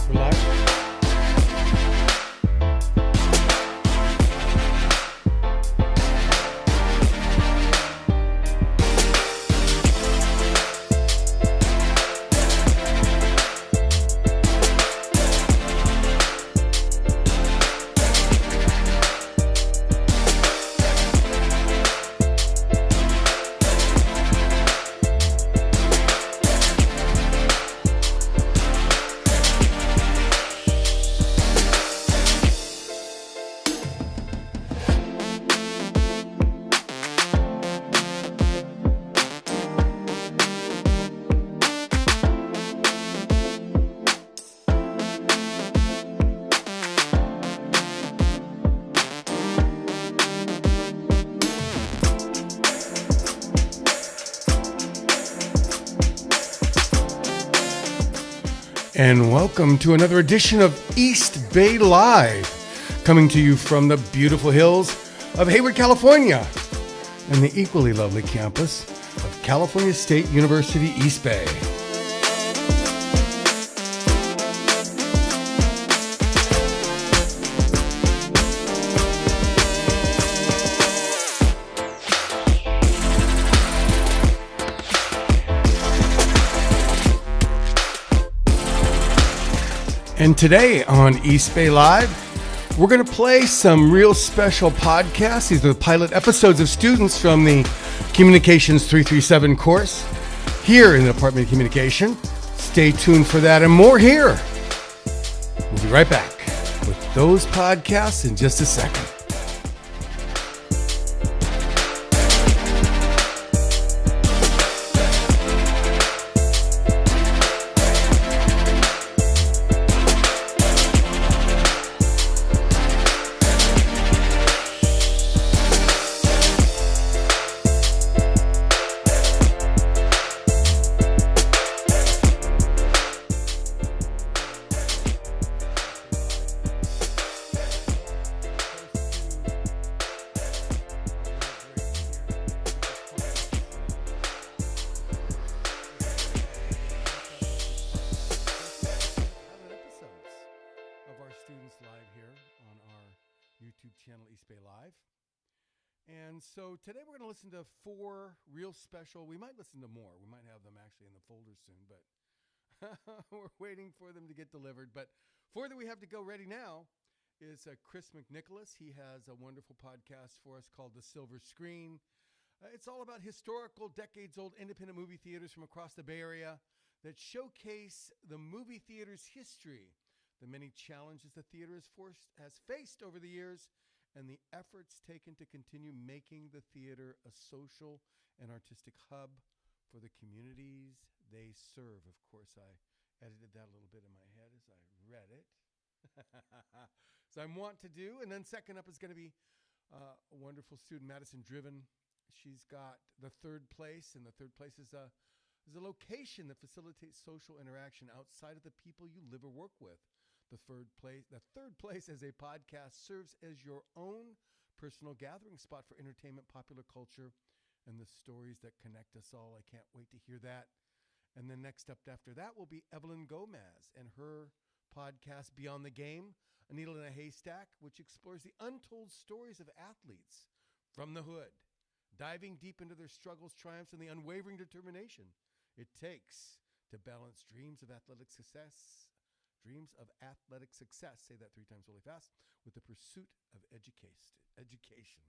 We're live. And welcome to another edition of East Bay Live, coming to you from the beautiful hills of Hayward, California, and the equally lovely campus of California State University, East Bay. And today on East Bay Live, we're going to play some real special podcasts. These are the pilot episodes of students from the Communications 337 course here in the Department of Communication. Stay tuned for that and more here. We'll be right back with those podcasts in just a second. And so today we're going to listen to 4 real special. We might listen to more. We might have them actually in the folder soon, but we're waiting for them to get delivered. But 4 that we have to go ready now is Chris McNicholas. He has a wonderful podcast for us called The Silver Screen. It's all about historical, decades-old independent movie theaters from across the Bay Area that showcase the movie theater's history, the many challenges the theater has faced over the years, and the efforts taken to continue making the theater a social and artistic hub for the communities they serve. Of course, I edited that a little bit in my head as I read it. So I'm want to do. And then second up is going to be a wonderful student, Madison Driven. She's got the third place, and the third place is a location that facilitates social interaction outside of the people you live or work with. The third place as a podcast serves as your own personal gathering spot for entertainment, popular culture, and the stories that connect us all. I can't wait to hear that. And then next up after that will be Evelyn Gomez and her podcast, Beyond the Game, A Needle in a Haystack, which explores the untold stories of athletes from the hood, diving deep into their struggles, triumphs, and the unwavering determination it takes to balance dreams of athletic success, say that 3 times really fast, with the pursuit of education.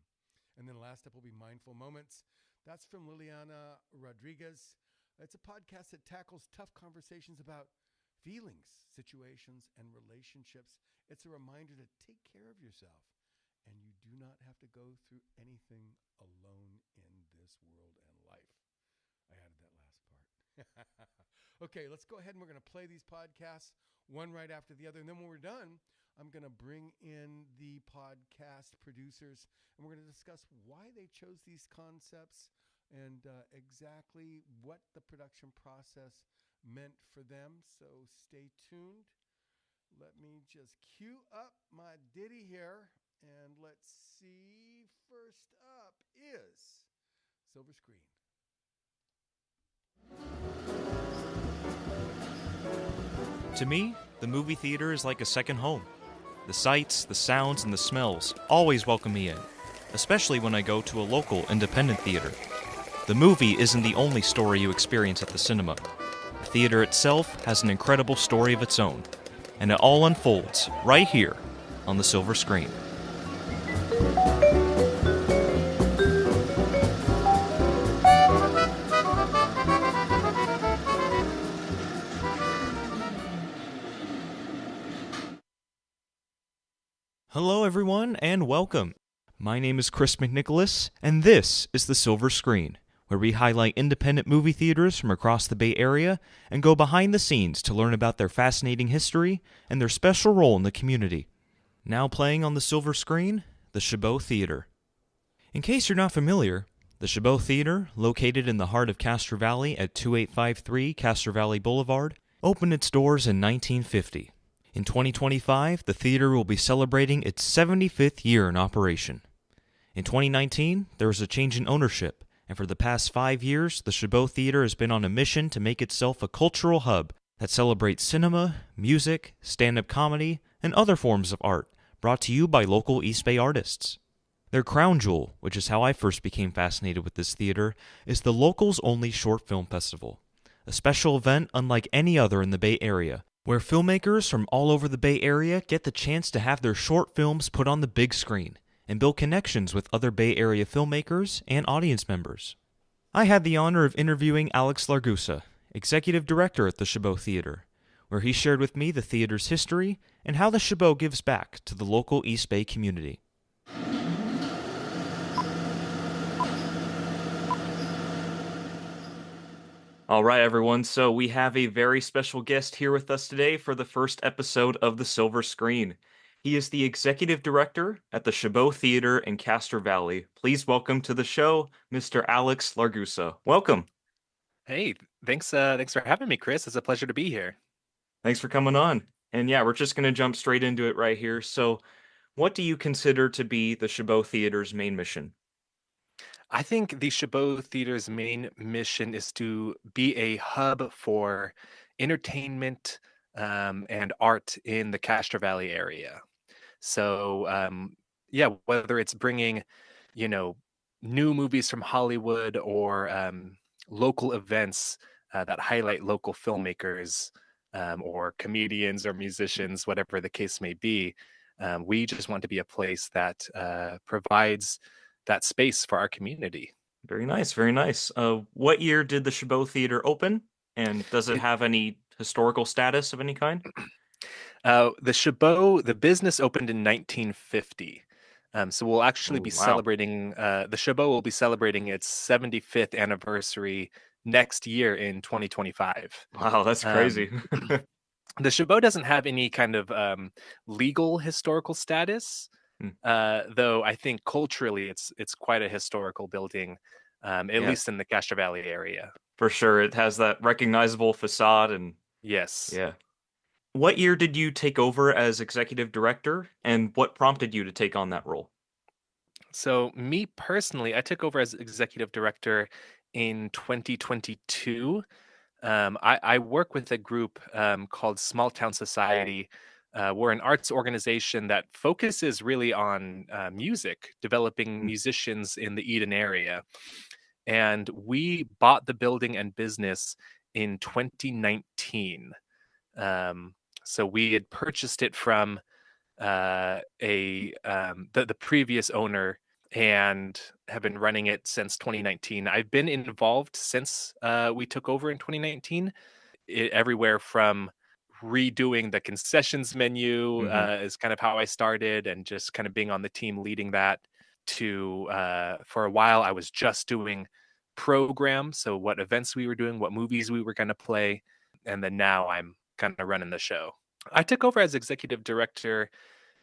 And then last up will be Mindful Moments. That's from Liliana Rodriguez. It's a podcast that tackles tough conversations about feelings, situations, and relationships. It's a reminder to take care of yourself, and you do not have to go through anything alone in this world and life. I added that last part. Okay, let's go ahead and we're going to play these podcasts one right after the other. And then when we're done, I'm going to bring in the podcast producers, and we're going to discuss why they chose these concepts and exactly what the production process meant for them. So stay tuned. Let me just cue up my ditty here, and let's see. First up is Silver Screen. To me, The movie theater is like a second home. The sights, the sounds, and the smells always welcome me in, especially when I go to a local independent theater. The movie isn't the only story you experience at the cinema. The theater itself has an incredible story of its own, and it all unfolds right here on the silver screen. Hello, everyone, and welcome. My name is Chris McNicholas, and this is The Silver Screen, where we highlight independent movie theaters from across the Bay Area and go behind the scenes to learn about their fascinating history and their special role in the community. Now playing on the silver screen, the Chabot Theater. In case you're not familiar, the Chabot Theater, located in the heart of Castro Valley at 2853 Castro Valley Boulevard, opened its doors in 1950. In 2025, the theater will be celebrating its 75th year in operation. In 2019, there was a change in ownership, and for the past 5 years, the Chabot Theater has been on a mission to make itself a cultural hub that celebrates cinema, music, stand-up comedy, and other forms of art brought to you by local East Bay artists. Their crown jewel, which is how I first became fascinated with this theater, is the Locals Only Short Film Festival, a special event unlike any other in the Bay Area, where filmmakers from all over the Bay Area get the chance to have their short films put on the big screen and build connections with other Bay Area filmmakers and audience members. I had the honor of interviewing Alex Largusa, Executive Director at the Chabot Theater, where he shared with me the theater's history and how the Chabot gives back to the local East Bay community. All right, everyone. So we have a very special guest here with us today for the first episode of The Silver Screen. He is the executive director at the Chabot Theater in Castro Valley. Please welcome to the show, Mr. Alex Largusa. Welcome. Hey, thanks for having me, Chris. It's a pleasure to be here. Thanks for coming on. And yeah, we're just going to jump straight into it right here. So, what do you consider to be the Chabot Theater's main mission? I think the Chabot Theater's main mission is to be a hub for entertainment and art in the Castro Valley area. So, yeah, whether it's bringing, you know, new movies from Hollywood or local events that highlight local filmmakers or comedians or musicians, whatever the case may be, we just want to be a place that provides that space for our community. Very nice, very nice. What year did the Chabot Theater open? And does it It, have any historical status of any kind? the Chabot, the business opened in 1950. So we'll actually Oh, be wow. celebrating, the Chabot will be celebrating its 75th anniversary next year in 2025. Wow, that's Um, crazy. the Chabot doesn't have any kind of legal historical status, Hmm, though I think culturally it's quite a historical building, at yeah, least in the Castro Valley area. for sure. It has that recognizable facade and Yes. yeah. What year did you take over as executive director, and what prompted you to take on that role? So, me personally, I took over as executive director in 2022. I work with a group called Small Town Society. We're an arts organization that focuses really on music, developing Hmm, musicians in the Eden area. And we bought the building and business in 2019. Um, so we had purchased it from a the previous owner and have been running it since 2019. I've been involved since we took over in 2019. Everywhere from redoing the concessions menu mhm. is kind of how I started, and just kind of being on the team leading that. To for a while, I was just doing programs, so what events we were doing, what movies we were going to play, and then now I'm kind of running the show. I took over as executive director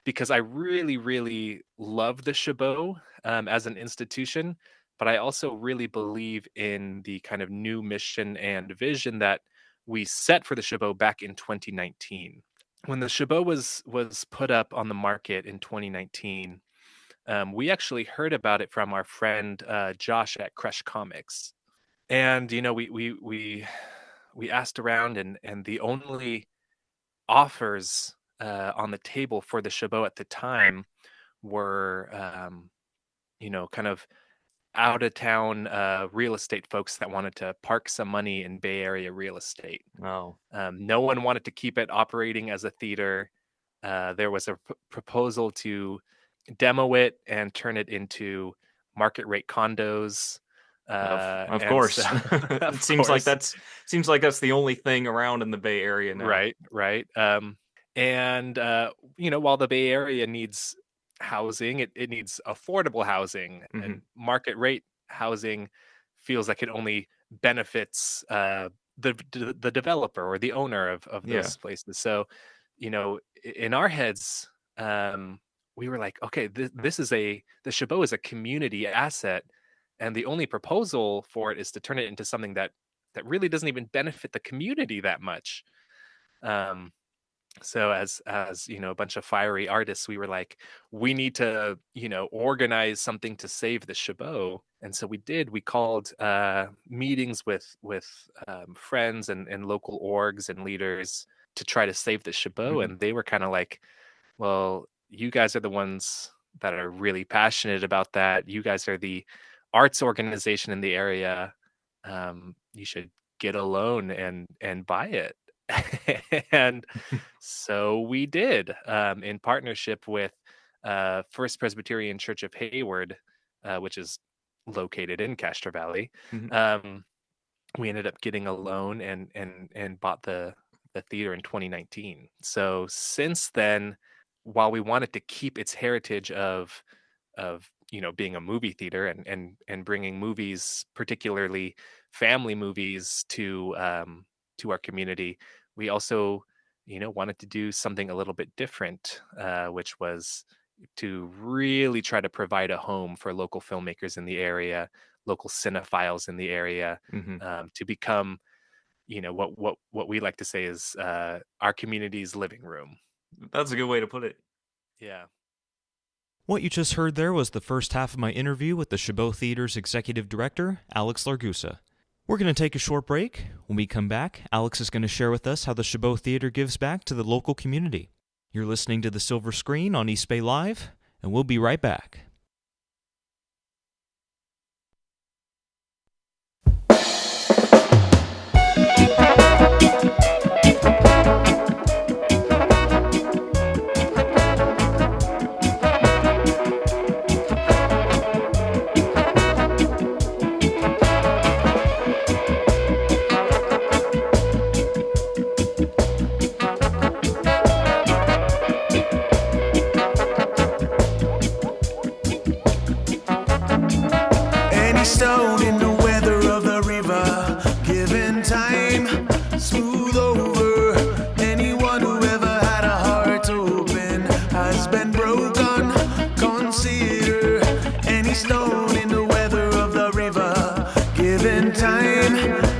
because I really, really love the Chabot as an institution, but I also really believe in the kind of new mission and vision that we set for the Chabot back in 2019. When the Chabot was put up on the market in 2019, we actually heard about it from our friend Josh at Crush Comics, and we asked around, and the only offers on the table for the Chabot at the time were, kind of out of town real estate folks that wanted to park some money in Bay Area real estate. Oh, No one wanted to keep it operating as a theater. There was a proposal to demo it and turn it into market rate condos. of And so, course. of It course, seems like that's the only thing around in the Bay Area now. right, right. And while the Bay Area needs housing, it needs affordable housing, Hmm. and market rate housing feels like it only benefits the developer or the owner of Yeah. those places. So, in our heads, we were like, okay, this is the Chabot is a community asset, and the only proposal for it is to turn it into something that really doesn't even benefit the community that much. Um, so as a bunch of fiery artists, we were like, we need to organize something to save the Chabot. And so we did. We called meetings with friends and local orgs and leaders to try to save the Chabot. Hmm. And they were kind of like, well, you guys are the ones that are really passionate about that. You guys are the arts organization in the area. You should get a loan and buy it. And so we did, in partnership with First Presbyterian Church of Hayward, which is located in Castro Valley. Hmm. Um, we ended up getting a loan and bought the theater in 2019. So since then, while we wanted to keep its heritage of being a movie theater and bringing movies, particularly family movies, to our community, we also wanted to do something a little bit different, which was to really try to provide a home for local filmmakers in the area, local cinephiles in the area, Hmm. to become what we like to say is our community's living room. That's a good way to put it. Yeah. What you just heard there was the first half of my interview with the Chabot Theater's executive director, Alex Largusa. We're going to take a short break. When we come back, Alex is going to share with us how the Chabot Theater gives back to the local community. You're listening to The Silver Screen on East Bay Live, and we'll be right back. Any stone in the weather of the river, given time, smooth over. Anyone who ever had a heart open has been broken. Consider any stone in the weather of the river, given time,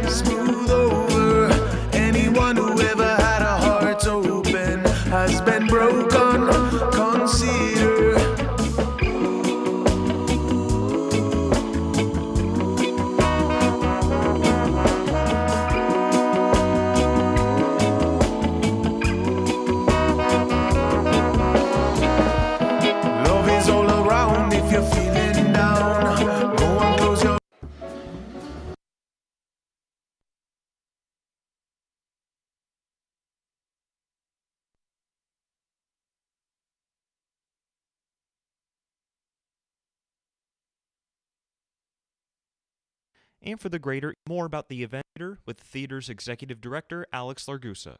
smooth over. Anyone who ever had a heart open has been broken. Consider. Love is all around if you're feeling down. Go and close your And for the greater, more about the event with the theater's executive director, Alex Largusa.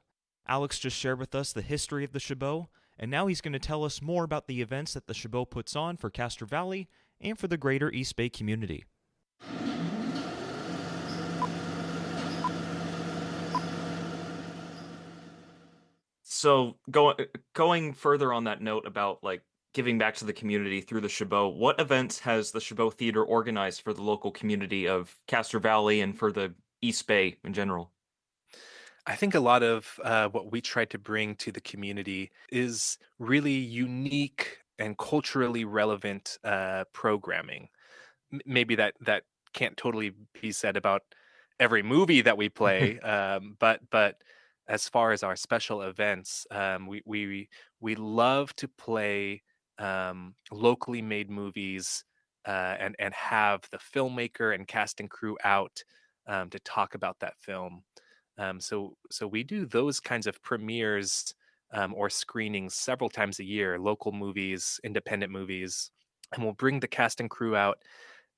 Alex just shared with us the history of the Chabot, and now he's going to tell us more about the events that the Chabot puts on for Castro Valley and for the greater East Bay community. So going further on that note about like giving back to the community through the Chabot, what events has the Chabot Theater organized for the local community of Castro Valley and for the East Bay in general? I think a lot of what we try to bring to the community is really unique and culturally relevant programming. Maybe that can't totally be said about every movie that we play, but as far as our special events, we love to play locally made movies, and have the filmmaker and cast and crew out to talk about that film. So we do those kinds of premieres or screenings several times a year, local movies, independent movies, and we'll bring the cast and crew out.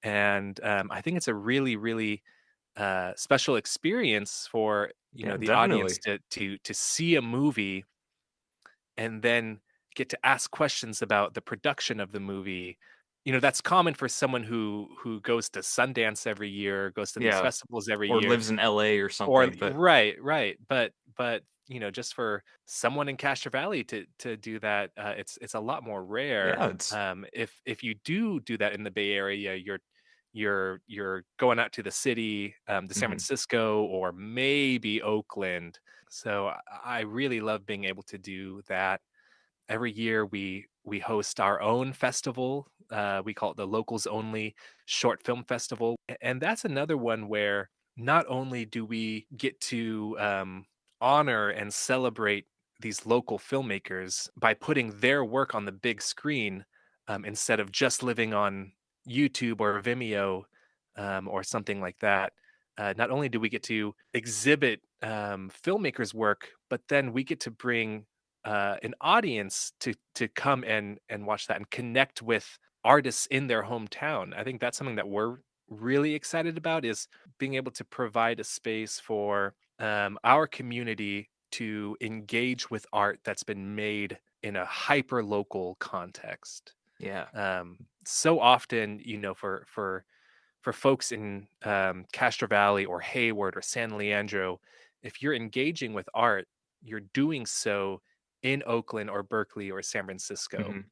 And I think it's a really, really special experience for Yeah, the audience definitely. to see a movie and then get to ask questions about the production of the movie. That's common for someone who goes to Sundance every year, goes to these Yeah, festivals every or year, lives in LA or or something, but right. But just for someone in Castro Valley to do that, it's a lot more rare. yeah, it's If you do that in the Bay Area, you're going out to the city, to San mhm. Francisco or maybe Oakland. So I really love being able to do that. Every year we host our own festival. We call it the Locals Only Short Film Festival, and that's another one where not only do we get to honor and celebrate these local filmmakers by putting their work on the big screen, instead of just living on YouTube or Vimeo, or something like that. Not only do we get to exhibit filmmakers' work, but then we get to bring an audience to come and watch that and connect with artists in their hometown. I think that's something that we're really excited about, is being able to provide a space for our community to engage with art that's been made in a hyper local context. Yeah. So often, for folks in Castro Valley or Hayward or San Leandro, if you're engaging with art, you're doing so in Oakland or Berkeley or San Francisco. Mhm.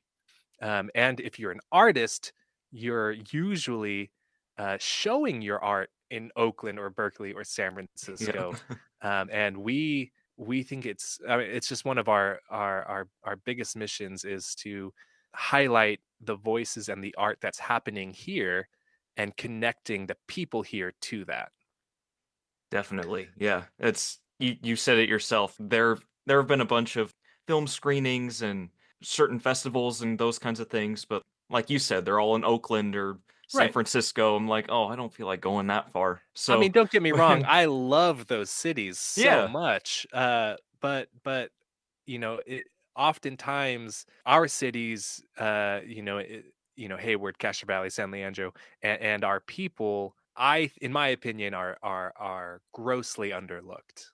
And if you're an artist, you're usually showing your art in Oakland or Berkeley or San Yeah. Francisco. And we think it's just one of our biggest missions is to highlight the voices and the art that's happening here and connecting the people here to that. Definitely. Yeah. It's you said it yourself. There have been a bunch of film screenings and certain festivals and those kinds of things, but like you said, they're all in Oakland or San Right. Francisco. I'm like, "Oh, I don't feel like going that far." I mean, So, don't get me wrong, when I love those cities so yeah. much. But oftentimes our cities, Hayward, Castro Valley, San Leandro, and our people, in my opinion, are grossly underlooked.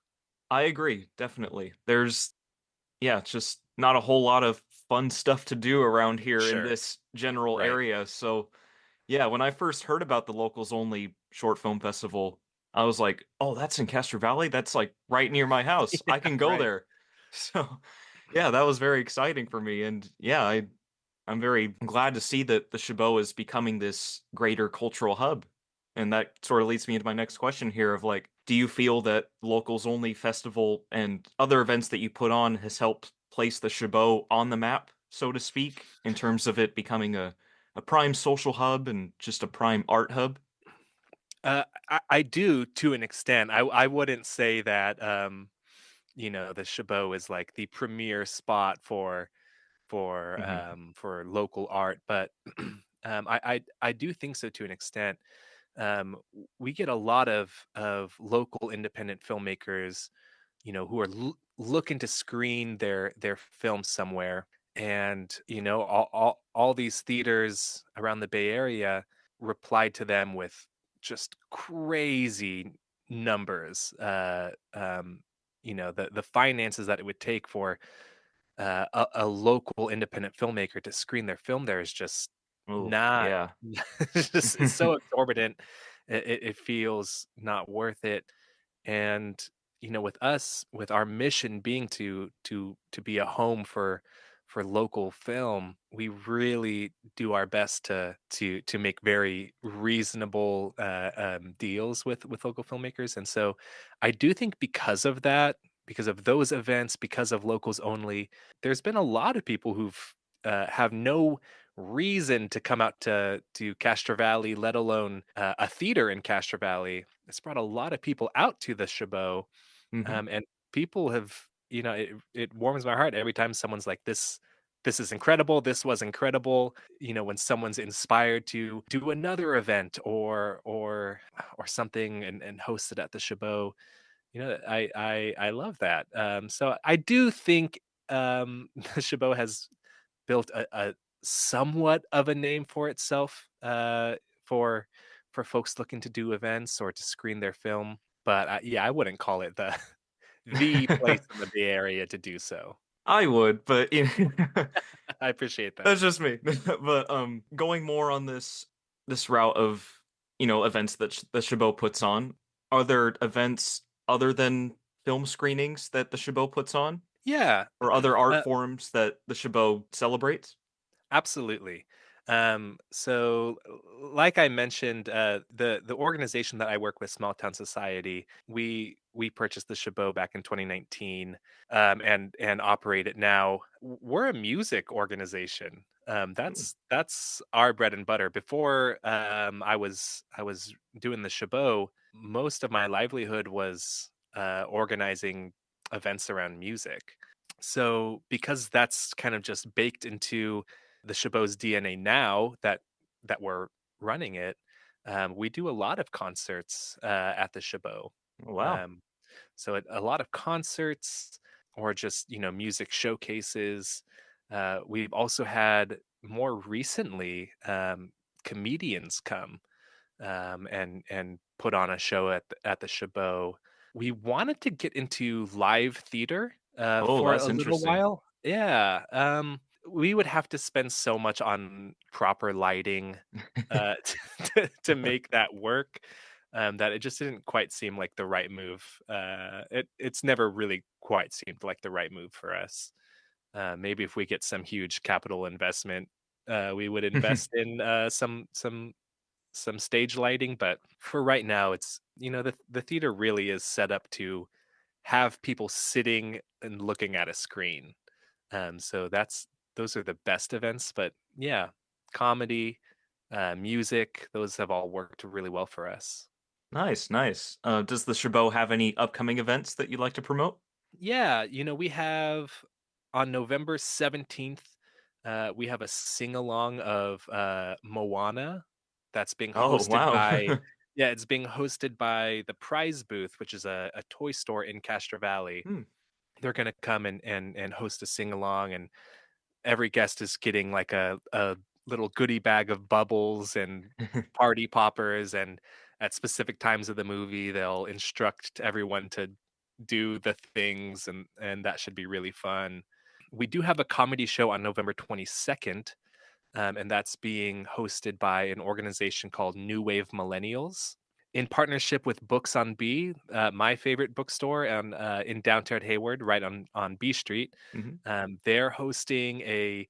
I agree, definitely. There's yeah, it's just not a whole lot of fun stuff to do around here in Sure. this general Right. area. So, yeah, when I first heard about the Locals Only Short Film Festival, I was like, "Oh, that's in Castro Valley? That's, like, right near my house. I Yeah, can go right. there." So, yeah, that was very exciting for me, and, yeah, I'm very glad to see that the Chabot is becoming this greater cultural hub, and that sort of leads me into my next question here of, like, do you feel that Locals Only Festival and other events that you put on has helped place the Chabot on the map, so to speak, in terms of it becoming a prime social hub and just a prime art hub? I do, to an extent. I wouldn't say that the Chabot is like the premier spot Mhm, for local art, but I do think so to an extent. We get a lot of local independent filmmakers, who are looking to screen their film somewhere, and all these theaters around the Bay Area replied to them with just crazy numbers. The finances that it would take for a local independent filmmaker to screen their film there is just ooh, not yeah. it's so exorbitant. It feels not worth it. And with us, with our mission being to be a home for local film, we really do our best to make very reasonable deals with local filmmakers. And so I do think because of that, because of those events, because of Locals Only, there's been a lot of people who've have no reason to come out to Castro Valley, let alone a theater in Castro Valley. It's brought a lot of people out to the Chabot, Mhm. people have, it warms my heart every time someone's like, this is incredible, this was incredible. When someone's inspired to do another event or something and host it at the Chabot. I love that. So I do think the Chabot has built a somewhat of a name for itself, for folks looking to do events or to screen their film. But yeah, I wouldn't call it the place in the Bay Area to do so. I would, but I appreciate that. that's just me. But going more on this route of events that the Chabot puts on, are there events other than film screenings that the Chabot puts on, Yeah, or other art uh, forms that the Chabot celebrates? absolutely. So, like I mentioned, the organization that I work with, Small Town Society, we purchased the Chabot back in 2019, and operate it now. We're a music organization. Hmm. That's our bread and butter. Before I was doing the Chabot, most of my livelihood was organizing events around music. So, because that's kind of just baked into the Chabot's DNA now that we're running it, we do a lot of concerts at the Chabot. Oh, wow. Um, so a lot of concerts or just music showcases. We've also had more recently comedians come and put on a show at the Chabot. We wanted to get into live theater Oh, for a that's little interesting. while. Yeah, we would have to spend so much on proper lighting to make that work, that it just didn't quite seem like the right move. It's never really quite seemed like the right move for us. Maybe if we get some huge capital investment, we would invest in some stage lighting, but for right now, it's the theater really is set up to have people sitting and looking at a screen. So those are the best events. But yeah, comedy, music, those have all worked really well for us. Nice, nice. Does the Chabot have any upcoming events that you'd like to promote? Yeah, we have on November 17th, we have a sing along of Moana that's being Oh, hosted wow. by, yeah, it's being hosted by the Prize Booth, which is a toy store in Castro Valley. Hmm. They're going to come and host a sing along, and every guest is getting like a little goodie bag of bubbles and party poppers, and at specific times of the movie they'll instruct everyone to do the things, and that should be really fun. We do have a comedy show on November 22nd, and that's being hosted by an organization called New Wave Millennials in partnership with Books on B, my favorite bookstore in downtown Hayward, right on B Street. Mhm. They're hosting a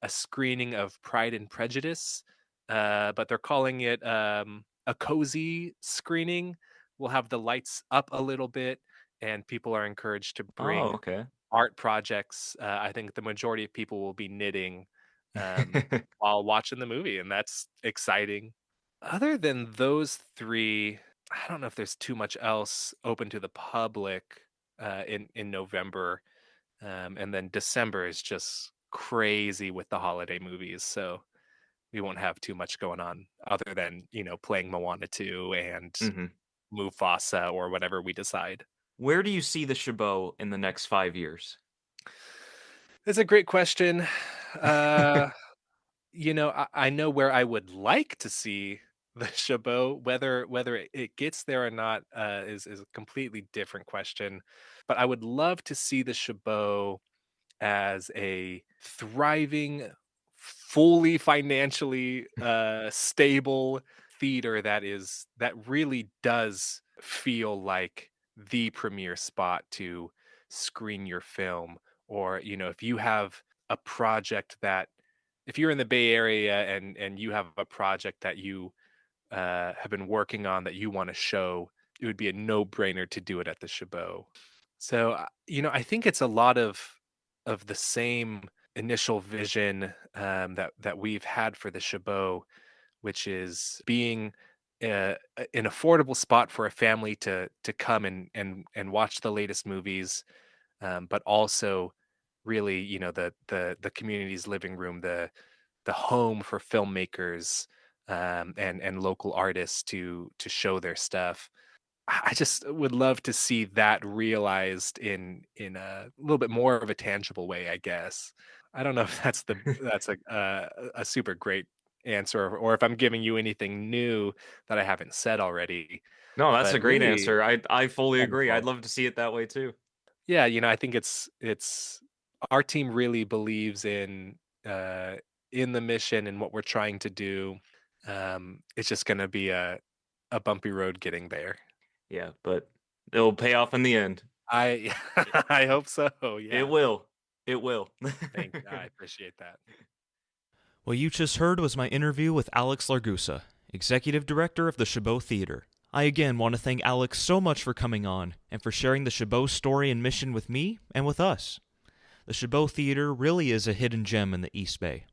screening of Pride and Prejudice, but they're calling it a cozy screening. We'll have the lights up a little bit, and people are encouraged to Oh, bring okay. art projects. I think the majority of people will be knitting while watching the movie, and that's exciting. Other than those three, I don't know if there's too much else open to the public in November, and then December is just crazy with the holiday movies, so we won't have too much going on other than playing Moana 2 and Mhm. Mufasa or whatever we decide. Where do you see the Chabot in the next 5 years? That's a great question. Uh, I know where I would like to see the Chabot. Whether it gets there or not is a completely different question. But I would love to see the Chabot as a thriving, fully financially stable theater that really does feel like the premier spot to screen your film. Or if you have a project that, if you're in the Bay Area and you have a project that you have been working on that you want to show, it would be a no-brainer to do it at the Chabot. So, I think it's a lot of the same initial vision that we've had for the Chabot, which is being an affordable spot for a family to come and watch the latest movies, but also really, the community's living room, the home for filmmakers, and local artists to show their stuff. I just would love to see that realized in a little bit more of a tangible way, I guess. I don't know if that's a super great answer, or if I'm giving you anything new that I haven't said already. No, that's a But great really answer. I fully agree. I'd wonderful. love to see it that way too. Yeah, I think it's our team really believes uh in the mission and what we're trying to do. It's just gonna be a bumpy road getting there. Yeah, but it'll pay off in the end. I I hope so. Yeah. It will. It will. Thank you. I appreciate that. What you just heard was my interview with Alex Largusa, Executive Director of the Chabot Theater. I again want to thank Alex so much for coming on and for sharing the Chabot story and mission with me and with us. The Chabot Theater really is a hidden gem in the East Bay.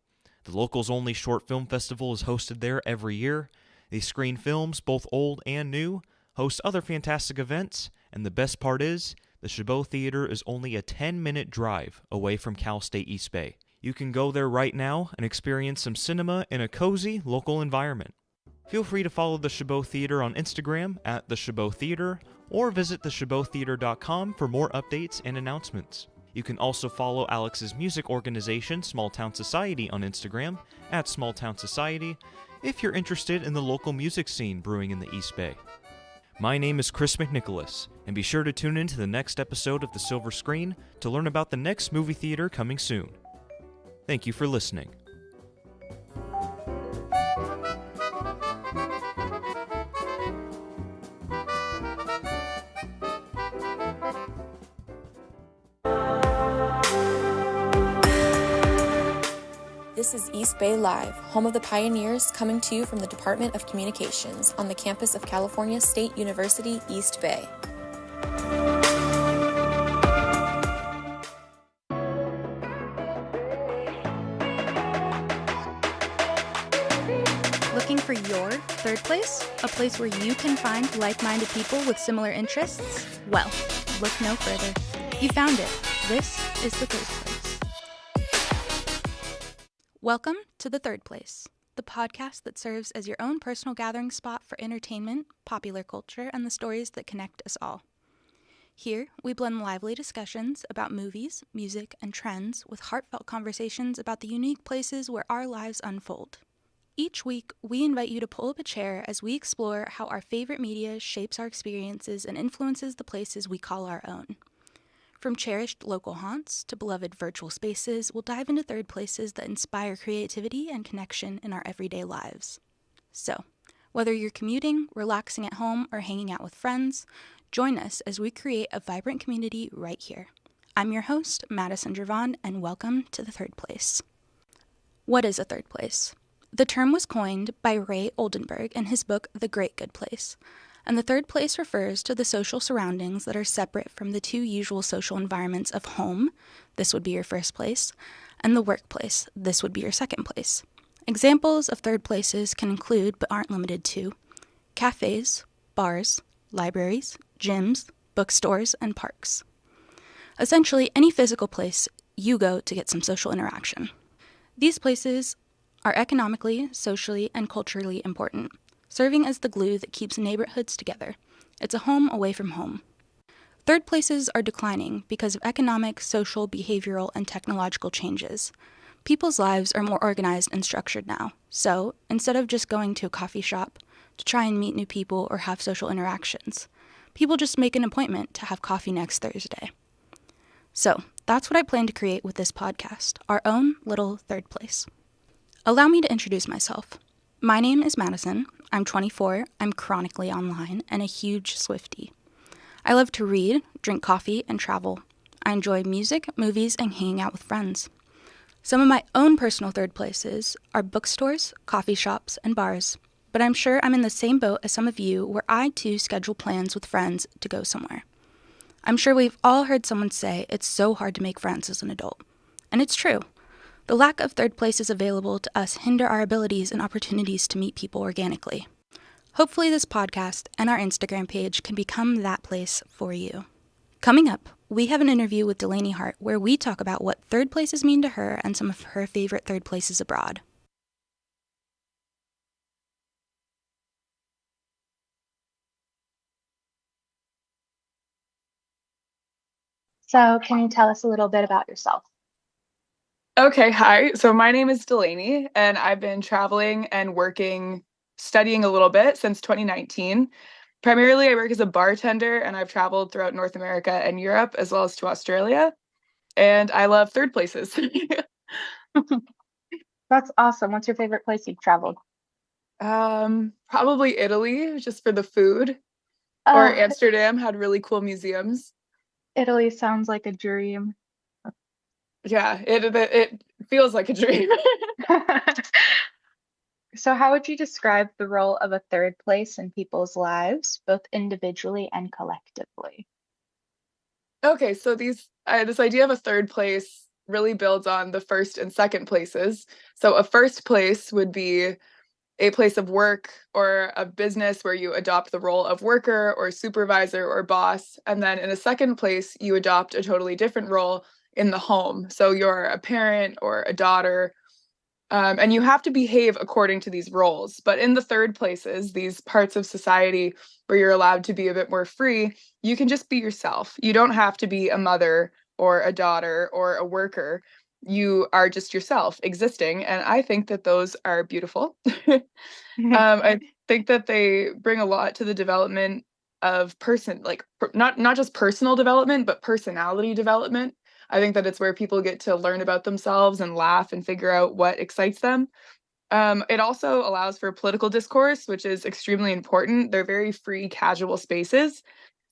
The locals' only short film festival is hosted there every year. They screen films, both old and new, host other fantastic events, and the best part is, the Chabot Theater is only a 10-minute drive away from Cal State East Bay. You can go there right now and experience some cinema in a cozy local environment. Feel free to follow the Chabot Theater on Instagram at the Chabot Theater, or visit thechabottheater.com for more updates and announcements. You can also follow Alex's music organization, Small Town Society, on Instagram at Small Town Society if you're interested in the local music scene brewing in the East Bay. My name is Chris McNicholas, and be sure to tune in to the next episode of The Silver Screen to learn about the next movie theater coming soon. Thank you for listening. This is East Bay Live, home of the Pioneers, coming to you from the Department of Communications on the campus of California State University, East Bay. Looking for your third place? A place where you can find like-minded people with similar interests? Well, look no further. You found it. This is the third place. Welcome to The Third Place, the podcast that serves as your own personal gathering spot for entertainment, popular culture, and the stories that connect us all. Here, we blend lively discussions about movies, music, and trends with heartfelt conversations about the unique places where our lives unfold. Each week, we invite you to pull up a chair as we explore how our favorite media shapes our experiences and influences the places we call our own. From cherished local haunts to beloved virtual spaces, we'll dive into third places that inspire creativity and connection in our everyday lives. So, whether you're commuting, relaxing at home, or hanging out with friends, join us as we create a vibrant community right here. I'm your host, Madison Gervon, and welcome to The Third Place. What is a third place? The term was coined by Ray Oldenburg in his book, The Great Good Place. And the third place refers to the social surroundings that are separate from the two usual social environments of home, this would be your first place, and the workplace, this would be your second place. Examples of third places can include, but aren't limited to, cafes, bars, libraries, gyms, bookstores, and parks. Essentially, any physical place you go to get some social interaction. These places are economically, socially, and culturally important, serving as the glue that keeps neighborhoods together. It's a home away from home. Third places are declining because of economic, social, behavioral, and technological changes. People's lives are more organized and structured now, so instead of just going to a coffee shop to try and meet new people or have social interactions, people just make an appointment to have coffee next Thursday. So that's what I plan to create with this podcast, our own little third place. Allow me to introduce myself. My name is Madison. I'm 24, I'm chronically online, and a huge Swiftie. I love to read, drink coffee, and travel. I enjoy music, movies, and hanging out with friends. Some of my own personal third places are bookstores, coffee shops, and bars, but I'm sure I'm in the same boat as some of you where I too schedule plans with friends to go somewhere. I'm sure we've all heard someone say it's so hard to make friends as an adult, and it's true. The lack of third places available to us hinder our abilities and opportunities to meet people organically. Hopefully this podcast and our Instagram page can become that place for you. Coming up, we have an interview with Delaney Hart where we talk about what third places mean to her and some of her favorite third places abroad. So can you tell us a little bit about yourself? Okay, hi. So my name is Delaney, and I've been traveling and studying a little bit since 2019. Primarily, I work as a bartender, and I've traveled throughout North America and Europe, as well as to Australia. And I love third places. That's awesome. What's your favorite place you've traveled? Probably Italy, just for the food, or Amsterdam had really cool museums. Italy sounds like a dream. Yeah, it feels like a dream. So how would you describe the role of a third place in people's lives, both individually and collectively? Okay, so this idea of a third place really builds on the first and second places. So a first place would be a place of work or a business where you adopt the role of worker or supervisor or boss. And then in a second place, you adopt a totally different role in the home. So you're a parent or a daughter, and you have to behave according to these roles. But in the third places, these parts of society where you're allowed to be a bit more free, you can just be yourself. You don't have to be a mother or a daughter or a worker. You are just yourself existing. And I think that those are beautiful. I think that they bring a lot to the development of not just personal development, but personality development. I think that it's where people get to learn about themselves and laugh and figure out what excites them. It also allows for political discourse, which is extremely important. They're very free, casual spaces.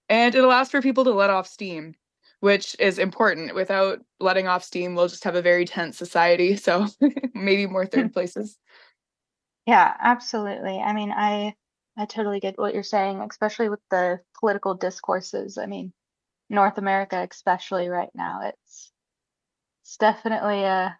And it allows for people to let off steam, which is important. Without letting off steam, we'll just have a very tense society. So maybe more third places. Yeah, absolutely. I mean, I totally get what you're saying, especially with the political discourses. I mean, North America, especially right now, it's definitely a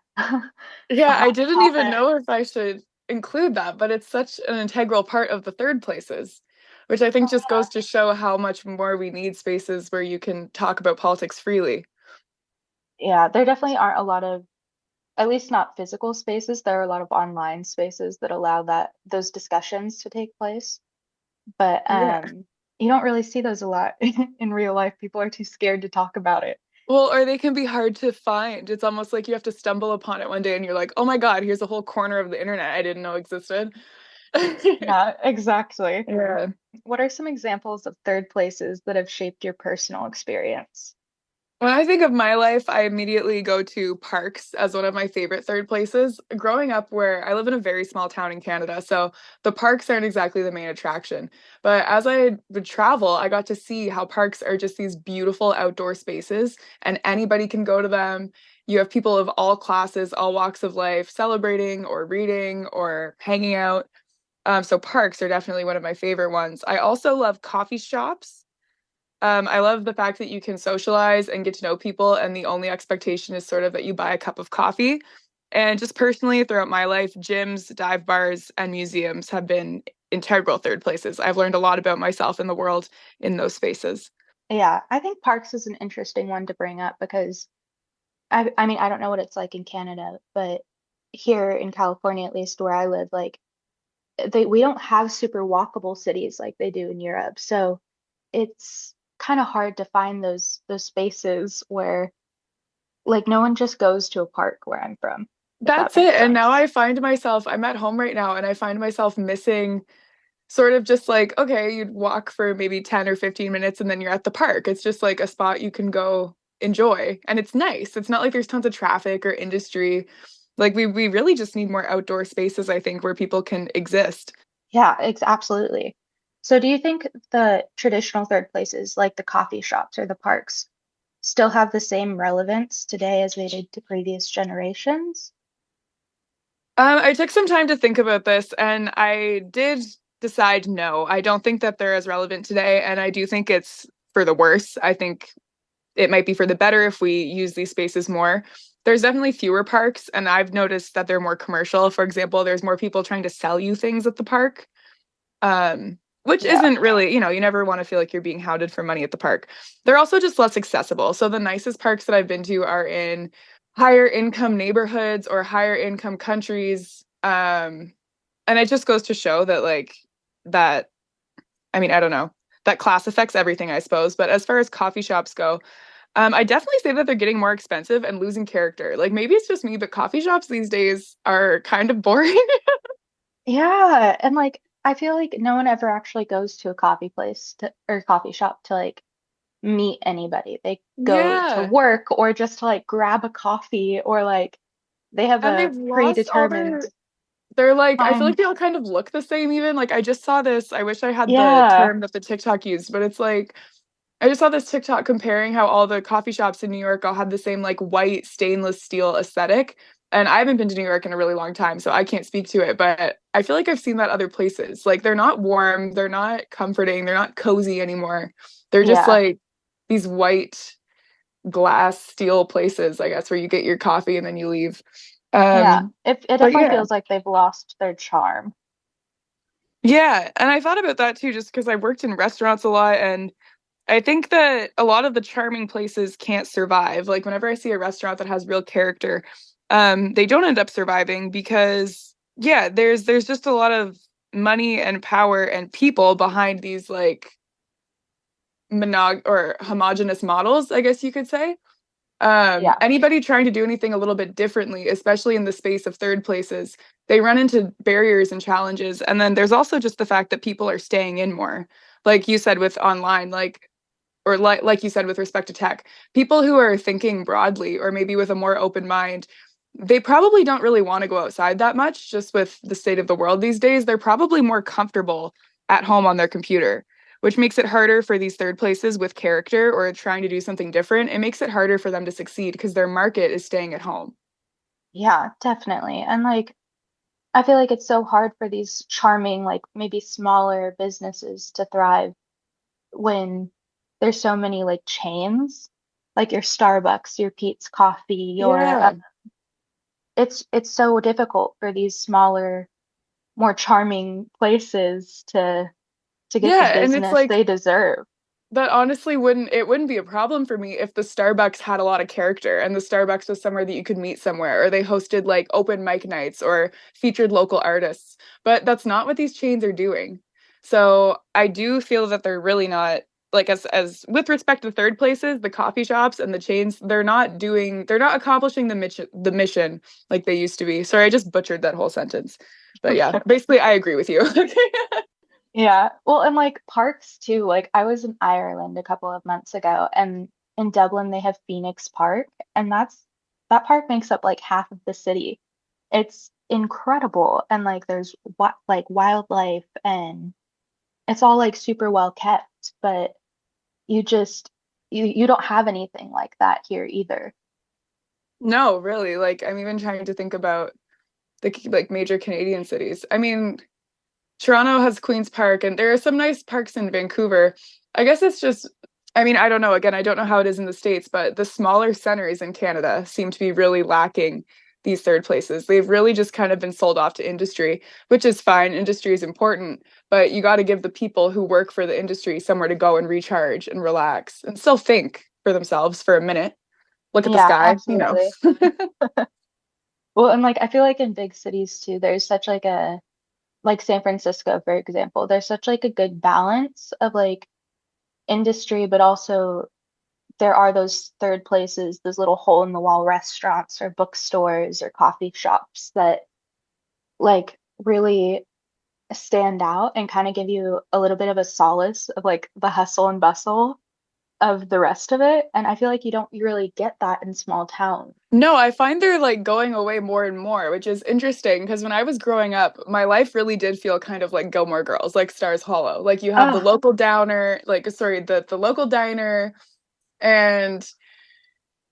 Yeah, I hot didn't even topic. know if I should include that, but it's such an integral part of the third places, which I think just goes to show how much more we need spaces where you can talk about politics freely. Yeah, there definitely aren't a lot of, at least not physical spaces. There are a lot of online spaces that allow those discussions to take place. But Yeah. you don't really see those a lot in real life. People are too scared to talk about it. Well, or they can be hard to find. It's almost like you have to stumble upon it one day and you're like, oh my God, here's a whole corner of the internet I didn't know existed. Yeah, exactly. Yeah. What are some examples of third places that have shaped your personal experience? When I think of my life, I immediately go to parks as one of my favorite third places. Growing up, where I live in a very small town in Canada, so the parks aren't exactly the main attraction. But as I would travel, I got to see how parks are just these beautiful outdoor spaces, and anybody can go to them. You have people of all classes, all walks of life, celebrating or reading or hanging out. So parks are definitely one of my favorite ones. I also love coffee shops. I love the fact that you can socialize and get to know people, and the only expectation is sort of that you buy a cup of coffee. And just personally, throughout my life, gyms, dive bars, and museums have been integral third places. I've learned a lot about myself and the world in those spaces. Yeah, I think parks is an interesting one to bring up because I mean, I don't know what it's like in Canada, but here in California, at least where I live, like we don't have super walkable cities like they do in Europe. So it's kind of hard to find those spaces where like no one just goes to a park where I'm from. If that That's makes it. And now sense. I'm at home right now and I find myself missing sort of just like, okay, you'd walk for maybe 10 or 15 minutes and then you're at the park. It's just like a spot you can go enjoy. And it's nice. It's not like there's tons of traffic or industry. Like we really just need more outdoor spaces, I think, where people can exist. Yeah, absolutely. So do you think the traditional third places like the coffee shops or the parks still have the same relevance today as they did to previous generations? I took some time to think about this and I did decide no. I don't think that they're as relevant today. And I do think it's for the worse. I think it might be for the better if we use these spaces more. There's definitely fewer parks, and I've noticed that they're more commercial. For example, there's more people trying to sell you things at the park. Which isn't really, you know, you never want to feel like you're being hounded for money at the park. They're also just less accessible. So the nicest parks that I've been to are in higher income neighborhoods or higher income countries. And it just goes to show that I mean, I don't know, that class affects everything, I suppose. But as far as coffee shops go, I definitely say that they're getting more expensive and losing character. Like maybe it's just me, but coffee shops these days are kind of boring. Yeah, and like I feel like no one ever actually goes to a coffee place or coffee shop to like meet anybody. They go to Yeah. work or just to like grab a coffee or like they have And a they've lost all predetermined they're like, I feel time. like they all kind of look the same even. Like I just saw this, I wish I had the Yeah, term that the TikTok used, but it's like I just saw this TikTok comparing how all the coffee shops in New York all had the same like white stainless steel aesthetic. And I haven't been to New York in a really long time, so I can't speak to it, but I feel like I've seen that other places. Like they're not warm, they're not comforting, they're not cozy anymore. They're just yeah, like these white glass steel places, I guess, where you get your coffee and then you leave. yeah. It But definitely yeah. feels like they've lost their charm. Yeah, and I thought about that too, just because I worked in restaurants a lot, and I think that a lot of the charming places can't survive. Like whenever I see a restaurant that has real character, they don't end up surviving because yeah, there's just a lot of money and power and people behind these like homogenous models, I guess you could say. Yeah, Anybody trying to do anything a little bit differently, especially in the space of third places, they run into barriers and challenges. And then there's also just the fact that people are staying in more. Like you said with online, like you said with respect to tech, people who are thinking broadly or maybe with a more open mind, they probably don't really want to go outside that much. Just with the state of the world these days, they're probably more comfortable at home on their computer, which makes it harder for these third places with character or trying to do something different. It makes it harder for them to succeed because their market is staying at home. yeah, definitely. And like I feel like it's so hard for these charming, like maybe smaller businesses to thrive when there's so many like chains, like your Starbucks, your Peet's Coffee, your Yeah. it's so difficult for these smaller, more charming places to get the Yeah, and it's business like they deserve. that honestly wouldn't be a problem for me if the Starbucks had a lot of character and the Starbucks was somewhere that you could meet somewhere or they hosted like open mic nights or featured local artists. But that's not what these chains are doing. So I do feel that they're really not like as with respect to third places, the coffee shops and the chains, they're not accomplishing the mission like they used to be. Sorry, I just butchered that whole sentence. But yeah, basically I agree with you. Yeah. Well, and like parks too. Like I was in Ireland a couple of months ago, and in Dublin they have Phoenix Park, and that park makes up like half of the city. It's incredible, and like there's what like wildlife, and it's all like super well kept, but you just you don't have anything like that here either. No, really. Like I'm even trying to think about the like major Canadian cities. I mean, Toronto has Queen's Park, and there are some nice parks in Vancouver. I guess it's just, I mean, I don't know. Again, I don't know how it is in the States, but the smaller centers in Canada seem to be really lacking these third places. They've really just kind of been sold off to industry, which is fine. Industry is important, but you got to give the people who work for the industry somewhere to go and recharge and relax and still think for themselves for a minute. Look at the Yeah, sky, you know. absolutely. Well, and like I feel like in big cities too, there's such like a like San Francisco, for example, there's such like a good balance of like industry, but also there are those third places, those little hole in the wall restaurants or bookstores or coffee shops that like really stand out and kind of give you a little bit of a solace of like the hustle and bustle of the rest of it. And I feel like you really get that in small towns. No, I find they're like going away more and more, which is interesting because when I was growing up, my life really did feel kind of like Gilmore Girls, like Stars Hollow. Like you have the Ah, local downer, like sorry, the local diner and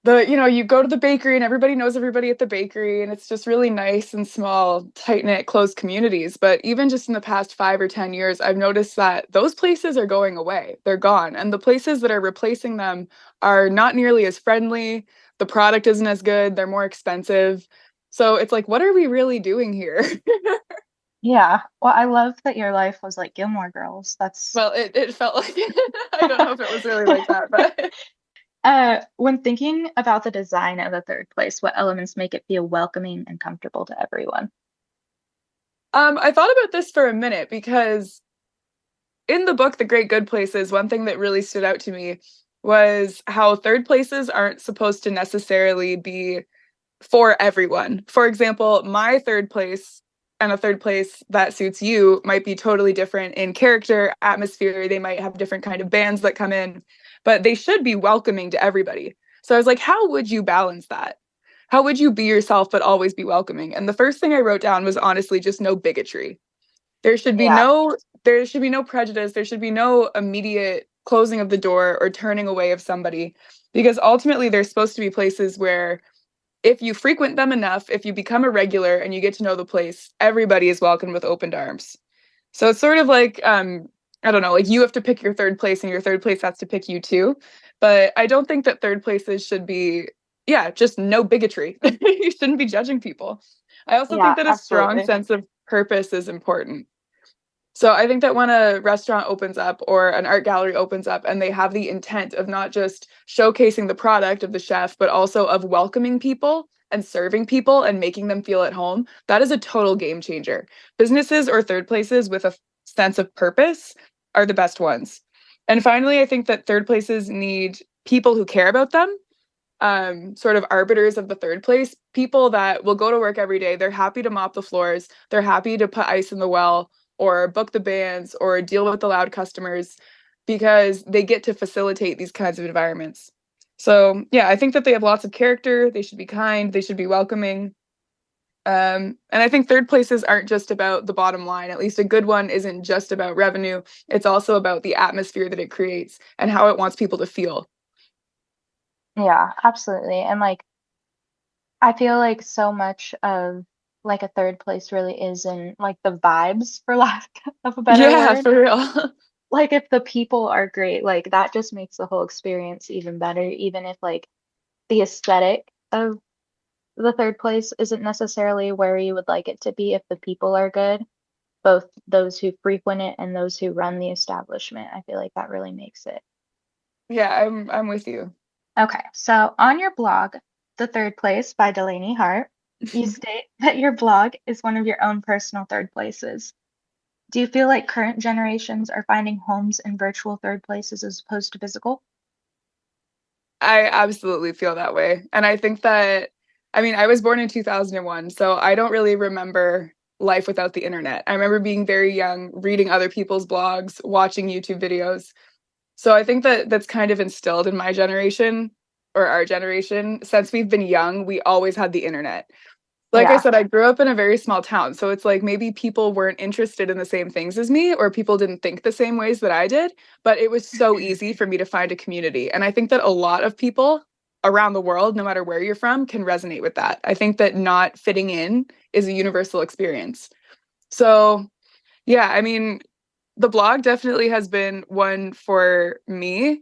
you go to the bakery and everybody knows everybody at the bakery and it's just really nice and small, tight-knit, closed communities. But even just in the past 5 or 10 years, I've noticed that those places are going away. They're gone. And the places that are replacing them are not nearly as friendly. The product isn't as good. They're more expensive. So it's like, what are we really doing here? Yeah. Well, I love that your life was like Gilmore Girls. That's Well, it felt like I don't know if it was really like that, but when thinking about the design of the third place, what elements make it feel welcoming and comfortable to everyone? I thought about this for a minute because in the book, The Great Good Places, one thing that really stood out to me was how third places aren't supposed to necessarily be for everyone. For example, my third place and a third place that suits you might be totally different in character, atmosphere. They might have different kind of bands that come in, but they should be welcoming to everybody. So I was like, how would you balance that? How would you be yourself but always be welcoming? And the first thing I wrote down was honestly just no bigotry. There should be Yeah. no there should be no prejudice. There should be no immediate closing of the door or turning away of somebody, because ultimately they're supposed to be places where if you frequent them enough, if you become a regular and you get to know the place, everybody is welcomed with open arms. So it's sort of like I don't know, like you have to pick your third place and your third place has to pick you too. But I don't think that third places should be, yeah, just no bigotry. You shouldn't be judging people. I also Yeah, think that a strong absolutely. sense of purpose is important. So I think that when a restaurant opens up or an art gallery opens up and they have the intent of not just showcasing the product of the chef, but also of welcoming people and serving people and making them feel at home, that is a total game changer. Businesses or third places with a sense of purpose are the best ones. And finally, I think that third places need people who care about them, sort of arbiters of the third place, people that will go to work every day. They're happy to mop the floors. They're happy to put ice in the well or book the bands or deal with the loud customers because they get to facilitate these kinds of environments. So, yeah, I think that they have lots of character. They should be kind. They should be welcoming. And I think third places aren't just about the bottom line. At least a good one isn't just about revenue. It's also about the atmosphere that it creates and how it wants people to feel. Yeah, absolutely. And like I feel like so much of like a third place really is in like the vibes, for lack of a better Yeah, word. for real. Like if the people are great, like that just makes the whole experience even better, even if like the aesthetic of the third place isn't necessarily where you would like it to be. If the people are good, both those who frequent it and those who run the establishment, I feel like that really makes it. Yeah, I'm with you. Okay, so on your blog, The Third Place by Delaney Hart, you state that your blog is one of your own personal third places. Do you feel like current generations are finding homes in virtual third places as opposed to physical? I absolutely feel that way. And I think that, I mean, I was born in 2001, so I don't really remember life without the internet. I remember being very young, reading other people's blogs, watching YouTube videos. So I think that that's kind of instilled in my generation or our generation. Since we've been young, we always had the internet. Like I Yeah. said, I grew up in a very small town. So it's like maybe people weren't interested in the same things as me, or people didn't think the same ways that I did. But it was so easy for me to find a community. And I think that a lot of people around the world, no matter where you're from, can resonate with that. I think that not fitting in is a universal experience. So, yeah, I mean, the blog definitely has been one for me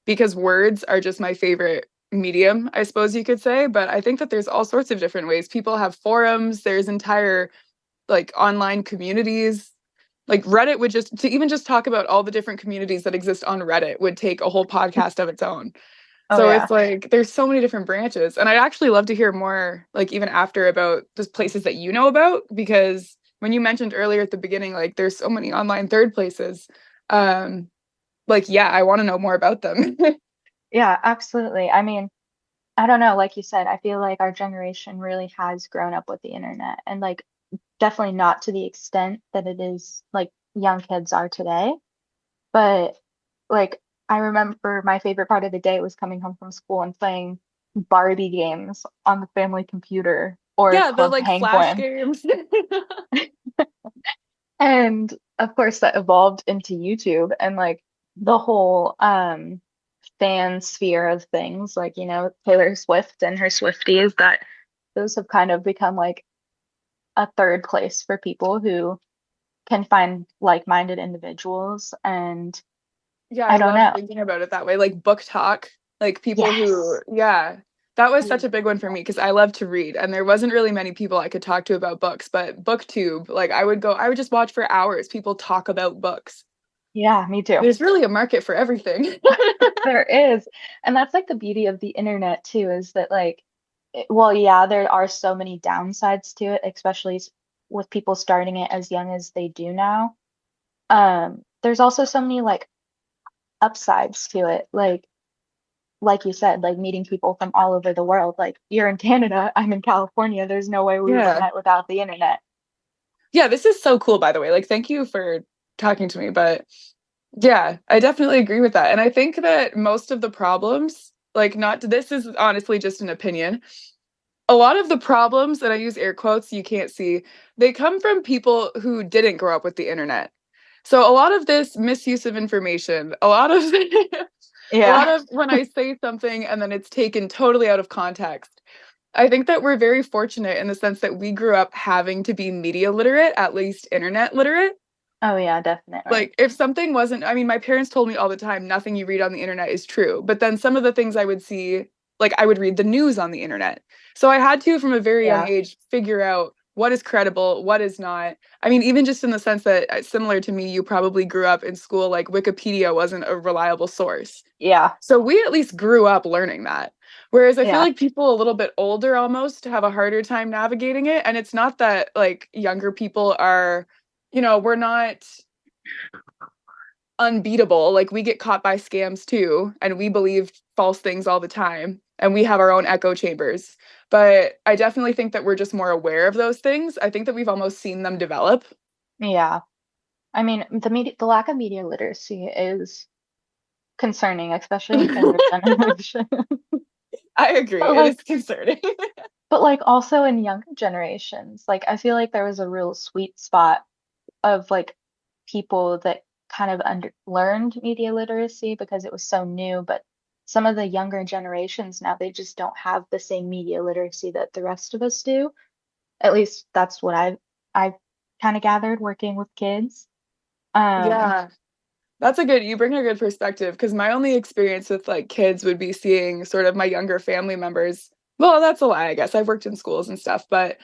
because words are just my favorite medium, I suppose you could say. But I think that there's all sorts of different ways. People have forums, there's entire like online communities. Like Reddit would just to even just talk about all the different communities that exist on Reddit would take a whole podcast of its own. Oh, So yeah. it's like there's so many different branches. And I'd actually love to hear more, like even after about just places that you know about, because when you mentioned earlier at the beginning, like there's so many online third places. Um, like, yeah, I want to know more about them. Yeah, absolutely. I mean, I don't know, like you said, I feel like our generation really has grown up with the internet and like definitely not to the extent that it is like young kids are today. But like I remember my favorite part of the day was coming home from school and playing Barbie games on the family computer or Yeah, the Club like flash Penguin. games. And of course that evolved into YouTube and like the whole fan sphere of things, like, you know, Taylor Swift and her Swifties, that those have kind of become like a third place for people who can find like-minded individuals. And Yeah, I I don't love know. thinking about it that way. Like book talk, like people Yes. who, yeah, That was such a big one for me because I love to read and there wasn't really many people I could talk to about books, but BookTube, like I would just watch for hours people talk about books. Yeah, me too. There's really a market for everything. There is. And that's like the beauty of the internet too, is that like, well, yeah, there are so many downsides to it, especially with people starting it as young as they do now. There's also so many like upsides to it. Like you said, like meeting people from all over the world. Like you're in Canada, I'm in California. There's no way we would have Yeah. met without the internet. Yeah, this is so cool, by the way. Like, thank you for talking to me. But yeah, I definitely agree with that. And I think that most of the problems, like, this is honestly just an opinion. A lot of the problems, and I use air quotes, you can't see, they come from people who didn't grow up with the internet. So a lot of this misuse of information, a lot of when I say something and then it's taken totally out of context. I think that we're very fortunate in the sense that we grew up having to be media literate, at least internet literate. Oh yeah, definitely. Like if something wasn't, I mean, my parents told me all the time, nothing you read on the internet is true. But then some of the things I would see, like I would read the news on the internet. So I had to, from a very young age, figure out what is credible, what is not. I mean, even just in the sense that similar to me, you probably grew up in school, like Wikipedia wasn't a reliable source. Yeah. So we at least grew up learning that. Whereas I feel Yeah. like people a little bit older almost have a harder time navigating it. And it's not that like younger people are, we're not unbeatable. Like we get caught by scams too. And we believe false things all the time. And we have our own echo chambers. But I definitely think that we're just more aware of those things. I think that we've almost seen them develop. Yeah. I mean, the lack of media literacy is concerning, especially in younger generation. I agree. But, it is concerning. But like also in younger generations, like I feel like there was a real sweet spot of like people that kind of learned media literacy because it was so new, but some of the younger generations now, they just don't have the same media literacy that the rest of us do. At least that's what I've kind of gathered working with kids. Yeah. You bring a good perspective because my only experience with like kids would be seeing sort of my younger family members. Well, that's a lie, I guess. I've worked in schools and stuff, but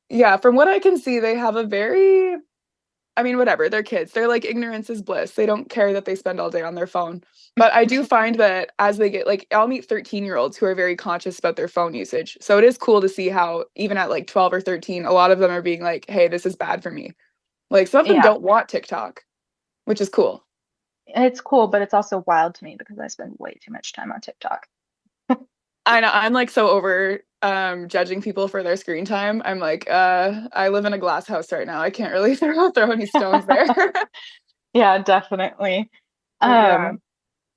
yeah, from what I can see, they have whatever, they're kids. They're like ignorance is bliss. They don't care that they spend all day on their phone. But I do find that as they get like, I'll meet 13-year-olds who are very conscious about their phone usage. So it is cool to see how even at like 12 or 13, a lot of them are being like, hey, this is bad for me. Like some of them don't want TikTok, which is cool. It's cool, but it's also wild to me because I spend way too much time on TikTok. I know. I'm like so over judging people for their screen time. I'm like, I live in a glass house right now. I can't really throw any stones there. Yeah, definitely. Yeah.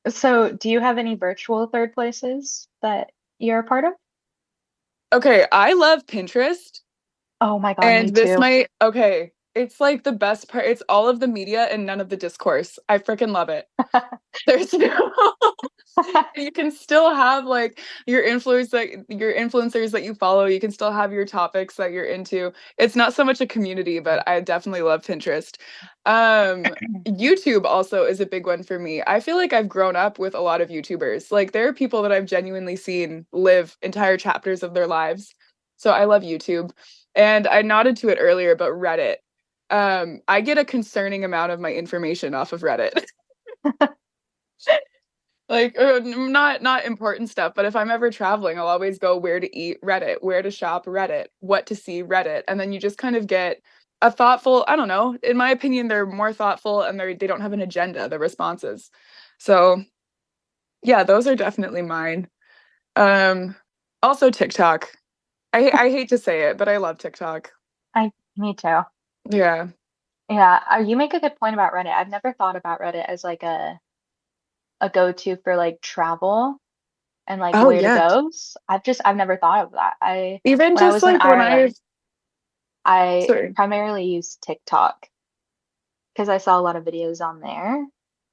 So do you have any virtual third places that you're a part of? Okay, I love Pinterest. Oh my God, And me this too. it's like the best part. It's all of the media and none of the discourse. I freaking love it. There's you can still have like your influencers that you follow. You can still have your topics that you're into. It's not so much a community, but I definitely love Pinterest. YouTube also is a big one for me. I feel like I've grown up with a lot of YouTubers. Like there are people that I've genuinely seen live entire chapters of their lives. So I love YouTube. And I nodded to it earlier, but Reddit. I get a concerning amount of my information off of Reddit. Like not important stuff, but if I'm ever traveling, I'll always go where to eat, Reddit, where to shop, Reddit, what to see, Reddit. And then you just kind of get a thoughtful, I don't know, in my opinion, they're more thoughtful and they don't have an agenda, the responses. So yeah, those are definitely mine. Also TikTok. I hate to say it, but I love TikTok. Me too. Yeah. Yeah, you make a good point about Reddit. I've never thought about Reddit as like a go-to for like travel and like where to go. I've never thought of that. I primarily use TikTok because I saw a lot of videos on there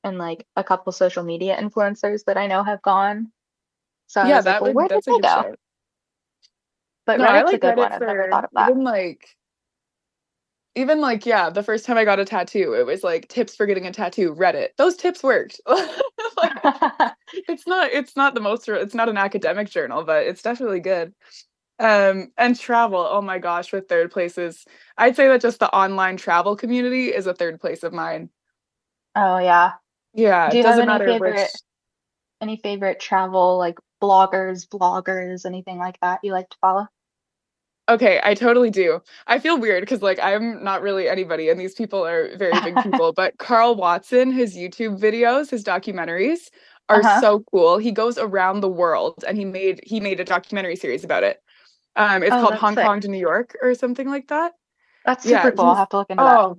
and like a couple social media influencers that I know have gone. So I was like, well, where did they go? Show. But Reddit's a good one. I've never thought of that. Even like, yeah, the first time I got a tattoo, it was like tips for getting a tattoo, Reddit. Those tips worked. It's not the most, it's not an academic journal, but it's definitely good. And travel, oh my gosh, with third places. I'd say that just the online travel community is a third place of mine. Oh yeah. Yeah, Do it you have doesn't matter which. any favorite travel like bloggers, vloggers, anything like that you like to follow? Okay, I totally do. I feel weird because like I'm not really anybody and these people are very big people, but Carl Watson, his YouTube videos, his documentaries are Uh-huh. so cool. He goes around the world and he made a documentary series about it. It's Oh, called that's Hong sick. Kong to New York or something like that. That's Yeah, super cool. I'll he's have to look into that. oh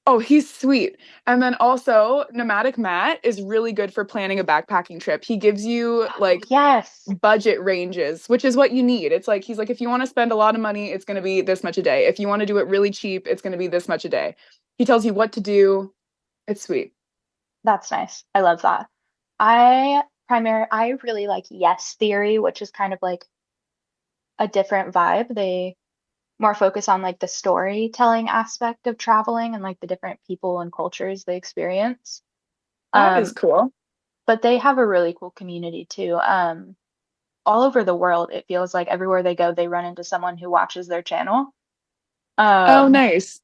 oh he's sweet. And then also Nomadic Matt is really good for planning a backpacking trip. He gives you Oh, like yes. budget ranges, which is what you need. It's like he's like, if you want to spend a lot of money, it's going to be this much a day. If you want to do it really cheap, it's going to be this much a day. He tells you what to do. It's sweet. That's nice. I love that. I really like Yes Theory, which is kind of like a different vibe. They more focus on like the storytelling aspect of traveling and like the different people and cultures they experience. That is Um, cool. but they have a really cool community too. All over the world, it feels like everywhere they go, they run into someone who watches their channel, Oh, um, nice.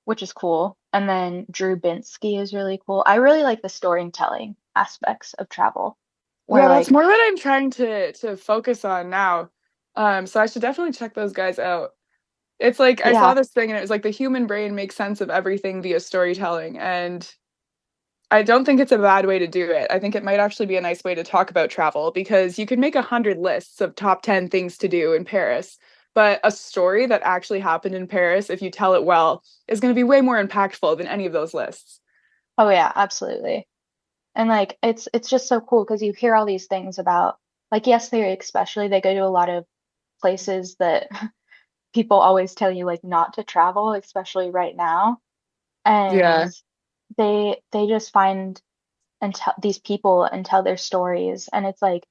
which is cool. And then Drew Binsky is really cool. I really like the storytelling aspects of travel, where Yeah, that's like, more what I'm trying to focus on now. So I should definitely check those guys out. It's like I saw yeah, this thing and it was like the human brain makes sense of everything via storytelling. And I don't think it's a bad way to do it. I think it might actually be a nice way to talk about travel because you could make 100 lists of top 10 things to do in Paris, but a story that actually happened in Paris, if you tell it well, is going to be way more impactful than any of those lists. oh yeah, absolutely. And like it's just so cool because you hear all these things about like Yes Theory especially, they go to a lot of places that people always tell you like not to travel, especially right now. Yeah. And they just find and tell these people and tell their stories. And it's like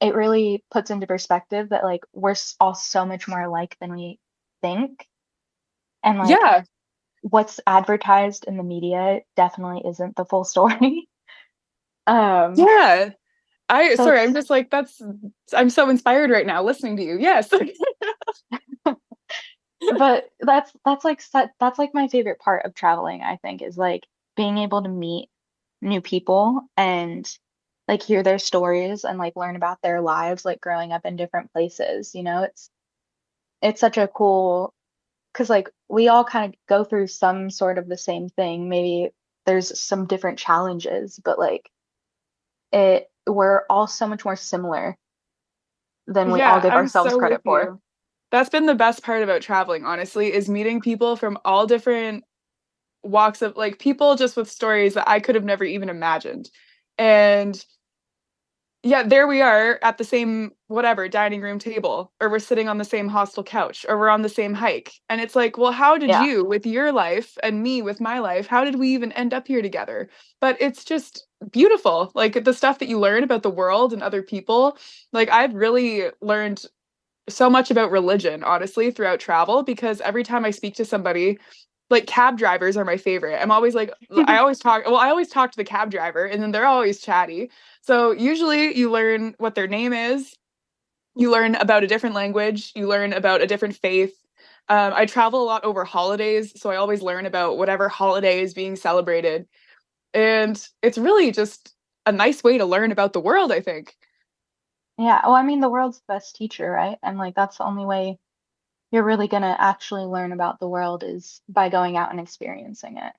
it really puts into perspective that like we're all so much more alike than we think. And like Yeah. what's advertised in the media definitely isn't the full story. Um, Yeah. so Sorry, I'm it's just like, I'm so inspired right now listening to you. Yes. but that's like my favorite part of traveling, I think, is like being able to meet new people and like hear their stories and like learn about their lives like growing up in different places, you know? It's such a cool because like we all kind of go through some sort of the same thing. Maybe there's some different challenges, but like we're all so much more similar than we all Yeah, give I'm ourselves so with credit for. you. That's been the best part about traveling, honestly, is meeting people from all different walks of like people just with stories that I could have never even imagined. And yeah, there we are at the same whatever dining room table, or we're sitting on the same hostel couch, or we're on the same hike. And it's like, well, how did Yeah. you with your life and me with my life, how did we even end up here together? But it's just beautiful. Like the stuff that you learn about the world and other people. Like I've really learned so much about religion, honestly, throughout travel, because every time I speak to somebody, like cab drivers are my favorite. I'm always like, I always talk to the cab driver and then they're always chatty. So usually you learn what their name is, you learn about a different language, you learn about a different faith. I travel a lot over holidays, so I always learn about whatever holiday is being celebrated. And it's really just a nice way to learn about the world, I think. Yeah. Well, I mean, the world's the best teacher, right? And like that's the only way you're really gonna actually learn about the world is by going out and experiencing it.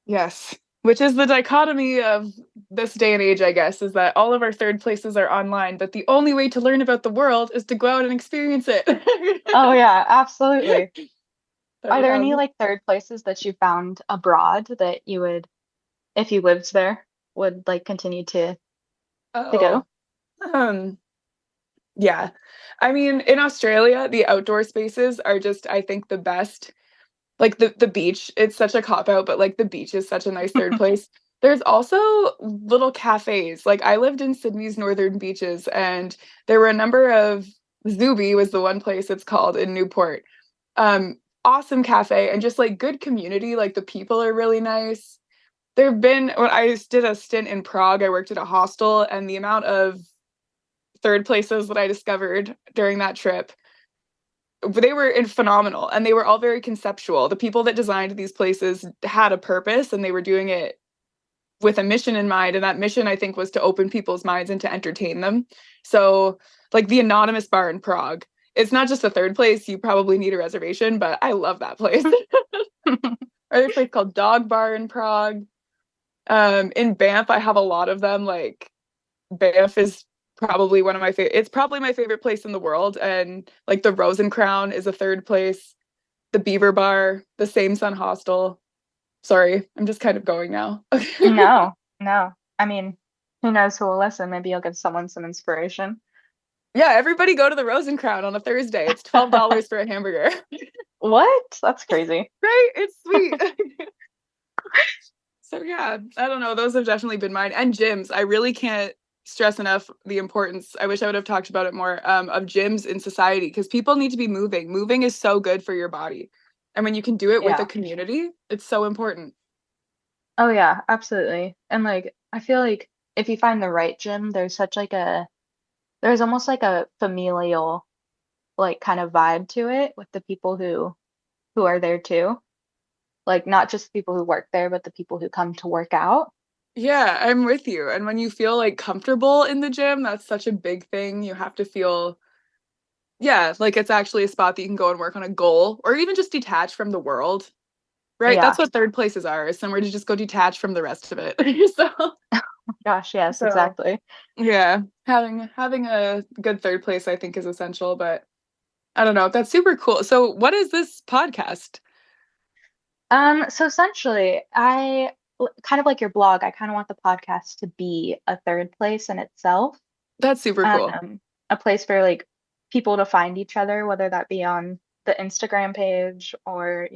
Yes. Which is the dichotomy of this day and age, I guess, is that all of our third places are online, but the only way to learn about the world is to go out and experience it. Oh yeah, absolutely. But Are there yeah. any like third places that you found abroad that you would, if you lived there, would like continue to Oh. go? Um, yeah. I mean, in Australia, the outdoor spaces are just, I think, the best. Like the beach, it's such a cop out, but like the beach is such a nice third place. There's also little cafes. Like I lived in Sydney's northern beaches, and there were a number of Zuby was the one place it's called in Newport. Awesome cafe and just like good community. Like the people are really nice. There have been, when I did a stint in Prague, I worked at a hostel, and the amount of third places that I discovered during that trip, they were phenomenal, and they were all very conceptual. The people that designed these places had a purpose, and they were doing it with a mission in mind, and that mission, I think, was to open people's minds and to entertain them. So, like the Anonymous Bar in Prague, it's not just a third place. You probably need a reservation, but I love that place. Or a place called Dog Bar in Prague. In Banff, I have a lot of them. Like, Banff is probably one of my favorite. It's probably my favorite place in the world. And like the Rosencrown is a third place. The Beaver Bar, the Same Sun Hostel. Sorry, I'm just kind of going now. No. I mean, who knows who will listen? Maybe you'll give someone some inspiration. Yeah, everybody go to the Rosencrown on a Thursday. It's $12 for a hamburger. What? That's crazy. Right? It's sweet. So yeah, I don't know. Those have definitely been mine. And gyms. I really can't stress enough the importance. I wish I would have talked about it more, of gyms in society, because people need to be moving. Moving is so good for your body. And when you can do it with a community, it's so important. Oh yeah, absolutely. And like I feel like if you find the right gym, there's almost like a familial like kind of vibe to it with the people who are there too. Like not just the people who work there, but the people who come to work out. Yeah, I'm with you. And when you feel like comfortable in the gym, that's such a big thing. You have to feel, yeah, like it's actually a spot that you can go and work on a goal, or even just detach from the world. Right? Yeah. That's what third places are, is somewhere to just go detach from the rest of it. So Gosh, yes, exactly. yeah, having a good third place, I think, is essential. But I don't know. That's super cool. So what is this podcast? So essentially, kind of like your blog, I kind of want the podcast to be a third place in itself. That's super cool. A place for like people to find each other, whether that be on the Instagram page or,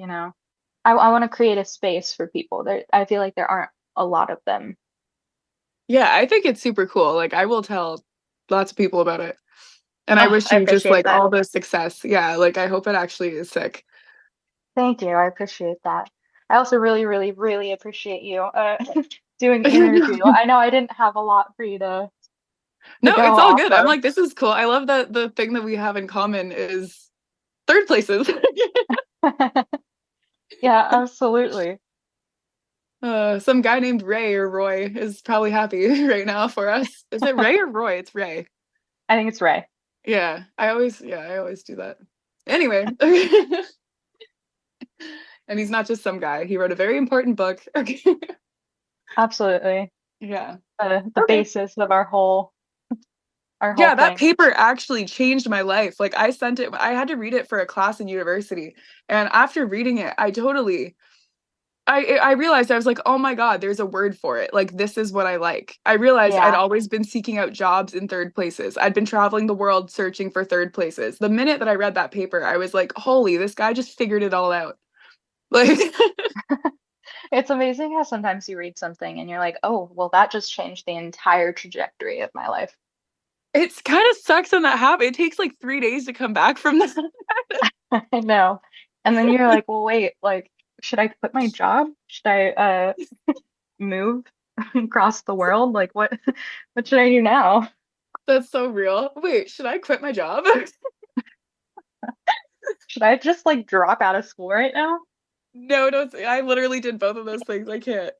I want to create a space for people. I feel like there aren't a lot of them. Yeah, I think it's super cool. Like, I will tell lots of people about it. And I wish you just like all the success. Yeah, like I hope it actually is sick. Thank you. I appreciate that. I also really, really, really appreciate you doing the interview. I know I didn't have a lot for you to No, go it's all off good. of. I'm like, this is cool. I love that the thing that we have in common is third places. Yeah, absolutely. Some guy named Ray or Roy is probably happy right now for us. Is it Ray or Roy? It's Ray. I think it's Ray. Yeah, I always do that. Anyway. And he's not just some guy. He wrote a very important book. Absolutely. Yeah. The basis of our whole yeah, that thing. paper actually changed my life. Like I had to read it for a class in university. And after reading it, I realized, I was like, oh my God, there's a word for it. Like, this is what I like. I realized I'd always been seeking out jobs in third places. I'd been traveling the world searching for third places. The minute that I read that paper, I was like, holy, this guy just figured it all out. Like, it's amazing how sometimes you read something and you're like, oh, well, that just changed the entire trajectory of my life. It's kind of sucks when that happens. It takes like 3 days to come back from that. I know. And then you're like, well, wait, like, should I quit my job? Should I move across the world? Like, what should I do now? That's so real. Wait, should I quit my job? Should I just like drop out of school right now? No, don't. I literally did both of those things. I can't.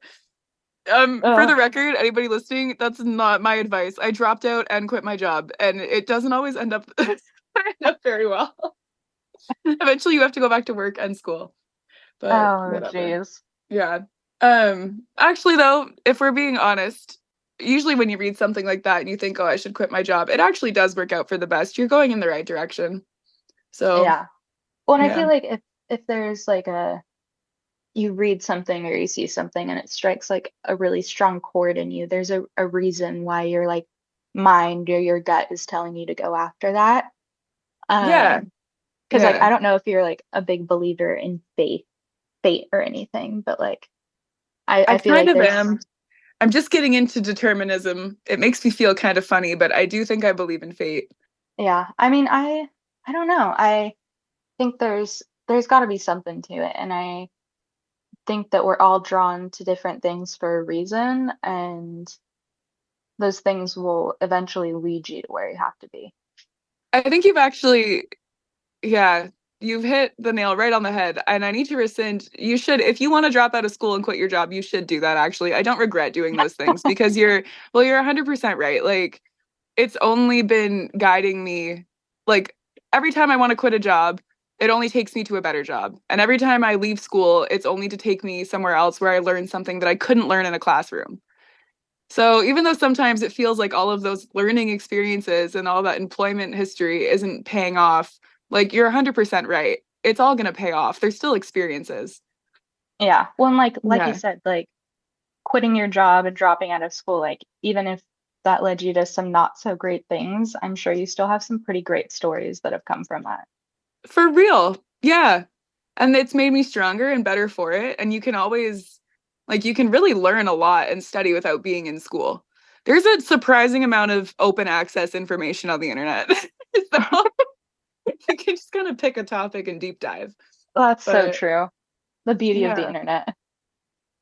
For the record, anybody listening, that's not my advice. I dropped out and quit my job, and it doesn't always end up very well. Eventually, you have to go back to work and school. But jeez. Yeah. Actually, though, if we're being honest, usually when you read something like that and you think, oh, I should quit my job, it actually does work out for the best. You're going in the right direction. So yeah. Well, and I feel like if there's like you read something or you see something and it strikes like a really strong chord in you, there's a reason why your like mind or your gut is telling you to go after that. Yeah. Because like I don't know if you're like a big believer in fate or anything, but like I feel kind like of am. I'm just getting into determinism. It makes me feel kind of funny, but I do think I believe in fate. Yeah. I mean, I don't know. I think there's got to be something to it, and I think that we're all drawn to different things for a reason, and those things will eventually lead you to where you have to be. I think you've actually, yeah, you've hit the nail right on the head. And I need to rescind. You should, if you want to drop out of school and quit your job, you should do that, actually. I don't regret doing those things because you're 100% right. Like, it's only been guiding me. Like, every time I want to quit a job, it only takes me to a better job. And every time I leave school, it's only to take me somewhere else where I learn something that I couldn't learn in a classroom. So even though sometimes it feels like all of those learning experiences and all that employment history isn't paying off, like, you're 100% right. It's all going to pay off. They're still experiences. Yeah. Well, and like Yeah. you said, like quitting your job and dropping out of school, like even if that led you to some not so great things, I'm sure you still have some pretty great stories that have come from that. For real. Yeah. And it's made me stronger and better for it. And you can always, like, you can really learn a lot and study without being in school. There's a surprising amount of open access information on the internet. So you can just kind of pick a topic and deep dive. That's so But, true. The beauty of the yeah. internet,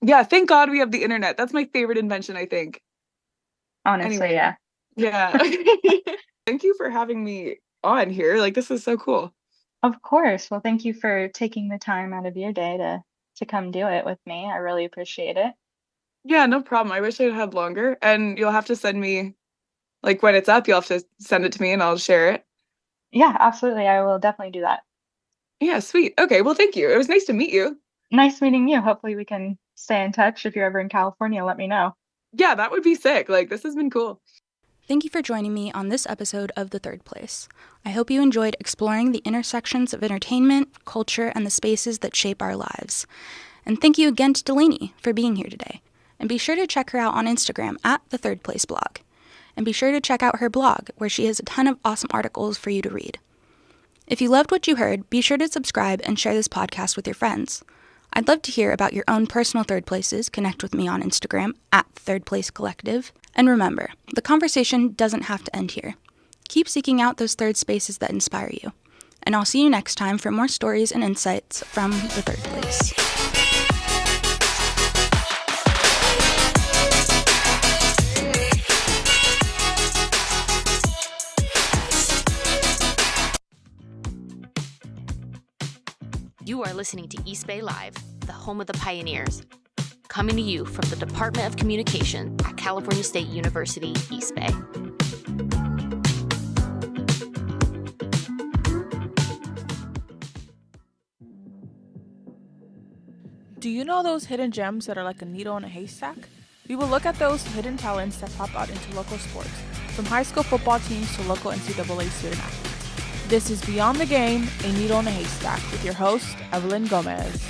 Yeah, thank God we have the internet. That's my favorite invention, I think. honestly. Anyway. Yeah. Yeah. Thank you for having me on here. Like, this is so cool. Of course. Well, thank you for taking the time out of your day to come do it with me. I really appreciate it. Yeah, no problem. I wish I'd had longer. And you'll have to send me, like, when it's up, you'll have to send it to me and I'll share it. Yeah, absolutely. I will definitely do that. Yeah, sweet. Okay, well, thank you. It was nice to meet you. Nice meeting you. Hopefully we can stay in touch. If you're ever in California, let me know. Yeah, that would be sick. Like, this has been cool. Thank you for joining me on this episode of The Third Place. I hope you enjoyed exploring the intersections of entertainment, culture, and the spaces that shape our lives. And thank you again to Delaney for being here today. And be sure to check her out on Instagram at The Third Place Blog. And be sure to check out her blog, where she has a ton of awesome articles for you to read. If you loved what you heard, be sure to subscribe and share this podcast with your friends. I'd love to hear about your own personal third places. Connect with me on Instagram at Third Place Collective. And remember, the conversation doesn't have to end here. Keep seeking out those third spaces that inspire you. And I'll see you next time for more stories and insights from The Third Place. You are listening to East Bay Live, the home of the pioneers. Coming to you from the Department of Communication at California State University, East Bay. Do you know those hidden gems that are like a needle in a haystack? We will look at those hidden talents that pop out into local sports, from high school football teams to local NCAA student athletes. This is Beyond the Game, a needle in a haystack, with your host, Evelyn Gomez.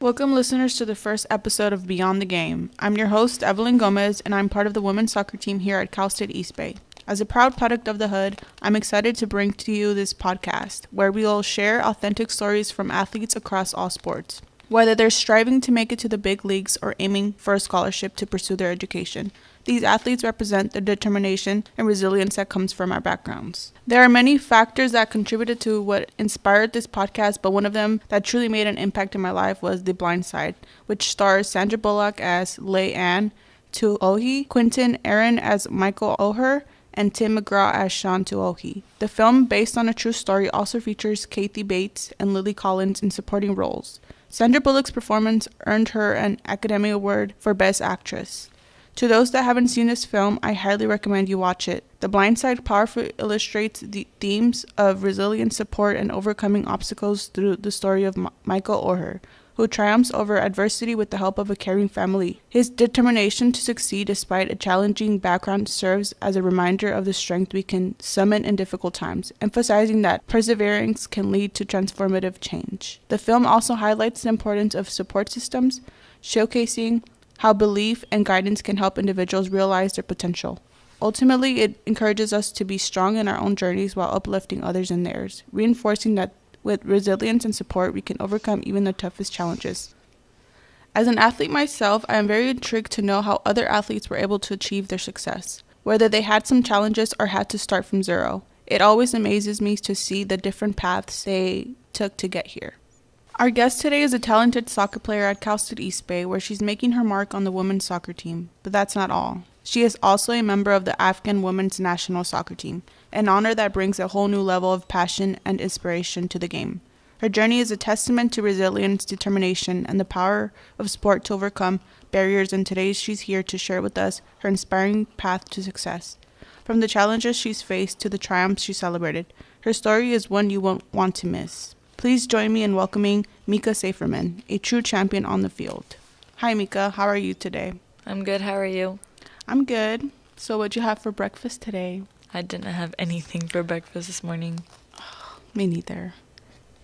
Welcome, listeners, to the first episode of Beyond the Game. I'm your host, Evelyn Gomez, and I'm part of the women's soccer team here at Cal State East Bay. As a proud product of the Hood, I'm excited to bring to you this podcast, where we will share authentic stories from athletes across all sports, whether they're striving to make it to the big leagues or aiming for a scholarship to pursue their education. These athletes represent the determination and resilience that comes from our backgrounds. There are many factors that contributed to what inspired this podcast, but one of them that truly made an impact in my life was The Blind Side, which stars Sandra Bullock as Leigh Ann Tuohy, Quentin Aaron as Michael Oher, and Tim McGraw as Sean Tuohy. The film, based on a true story, also features Kathy Bates and Lily Collins in supporting roles. Sandra Bullock's performance earned her an Academy Award for Best Actress. To those that haven't seen this film, I highly recommend you watch it. The Blind Side powerfully illustrates the themes of resilience, support, and overcoming obstacles through the story of Michael Oher, who triumphs over adversity with the help of a caring family. His determination to succeed despite a challenging background serves as a reminder of the strength we can summon in difficult times, emphasizing that perseverance can lead to transformative change. The film also highlights the importance of support systems, showcasing how belief and guidance can help individuals realize their potential. Ultimately, it encourages us to be strong in our own journeys while uplifting others in theirs, reinforcing that with resilience and support, we can overcome even the toughest challenges. As an athlete myself, I am very intrigued to know how other athletes were able to achieve their success, whether they had some challenges or had to start from zero. It always amazes me to see the different paths they took to get here. Our guest today is a talented soccer player at Cal State East Bay, where she's making her mark on the women's soccer team. But that's not all. She is also a member of the Afghan women's national soccer team, an honor that brings a whole new level of passion and inspiration to the game. Her journey is a testament to resilience, determination, and the power of sport to overcome barriers, and today she's here to share with us her inspiring path to success. From the challenges she's faced to the triumphs she celebrated, her story is one you won't want to miss. Please join me in welcoming Mika Saferman, a true champion on the field. Hi Mika, how are you today? I'm good, how are you? I'm good. So what'd you have for breakfast today? I didn't have anything for breakfast this morning. Me neither.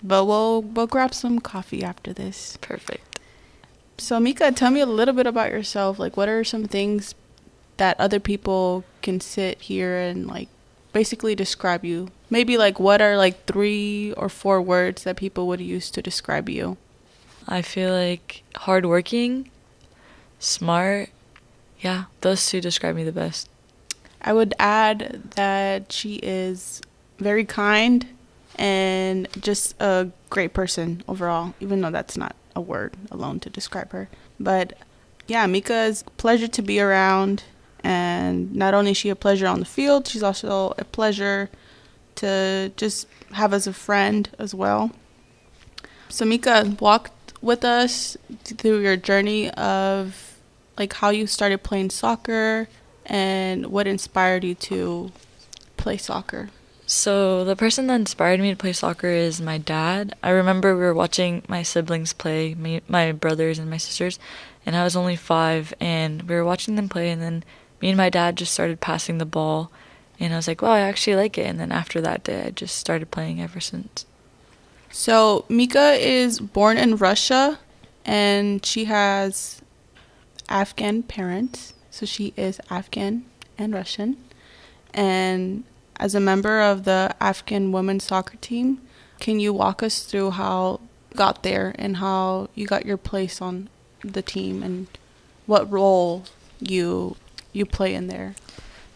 But we'll grab some coffee after this. Perfect. So Mika, tell me a little bit about yourself. Like, what are some things that other people can sit here and like basically describe you? Maybe like what are like 3 or 4 words that people would use to describe you? I feel like hardworking, smart. Yeah, those 2 describe me the best. I would add that she is very kind and just a great person overall, even though that's not a word alone to describe her. But yeah, Mika is a pleasure to be around. And not only is she a pleasure on the field, she's also a pleasure to just have as a friend as well. So Mika, walk with us through your journey of like how you started playing soccer and what inspired you to play soccer. So the person that inspired me to play soccer is my dad. I remember we were watching my siblings play, my brothers and my sisters, and I was only 5, and we were watching them play, and then me and my dad just started passing the ball, and I was like, wow, I actually like it. And then after that day, I just started playing ever since. So Mika is born in Russia, and she has Afghan parents. So she is Afghan and Russian. And as a member of the Afghan women's soccer team, can you walk us through how you got there and how you got your place on the team and what role you play in there?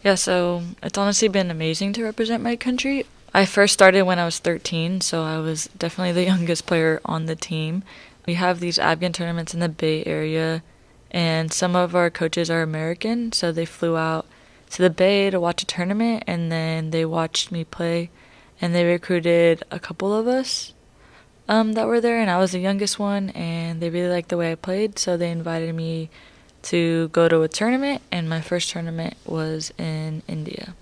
Yeah, so it's honestly been amazing to represent my country. I first started when I was 13, so I was definitely the youngest player on the team. We have these Afghan tournaments in the Bay Area, and some of our coaches are American, so they flew out to the Bay to watch a tournament, and then they watched me play, and they recruited a couple of us that were there, and I was the youngest one, and they really liked the way I played, so they invited me to go to a tournament, and my first tournament was in India.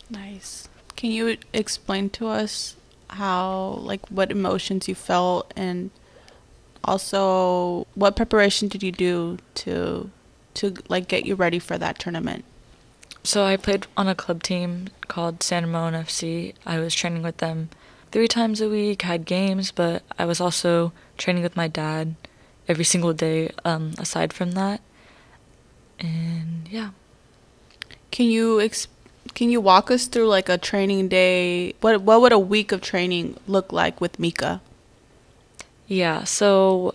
Nice. Can you explain to us how, like, what emotions you felt, and also what preparation did you do to like get you ready for that tournament? So I played on a club team called San Ramon FC. I was training with them 3 times a week, had games, but I was also training with my dad every single day aside from that. And yeah. Can you walk us through like a training day? What would a week of training look like with Mika? Yeah, so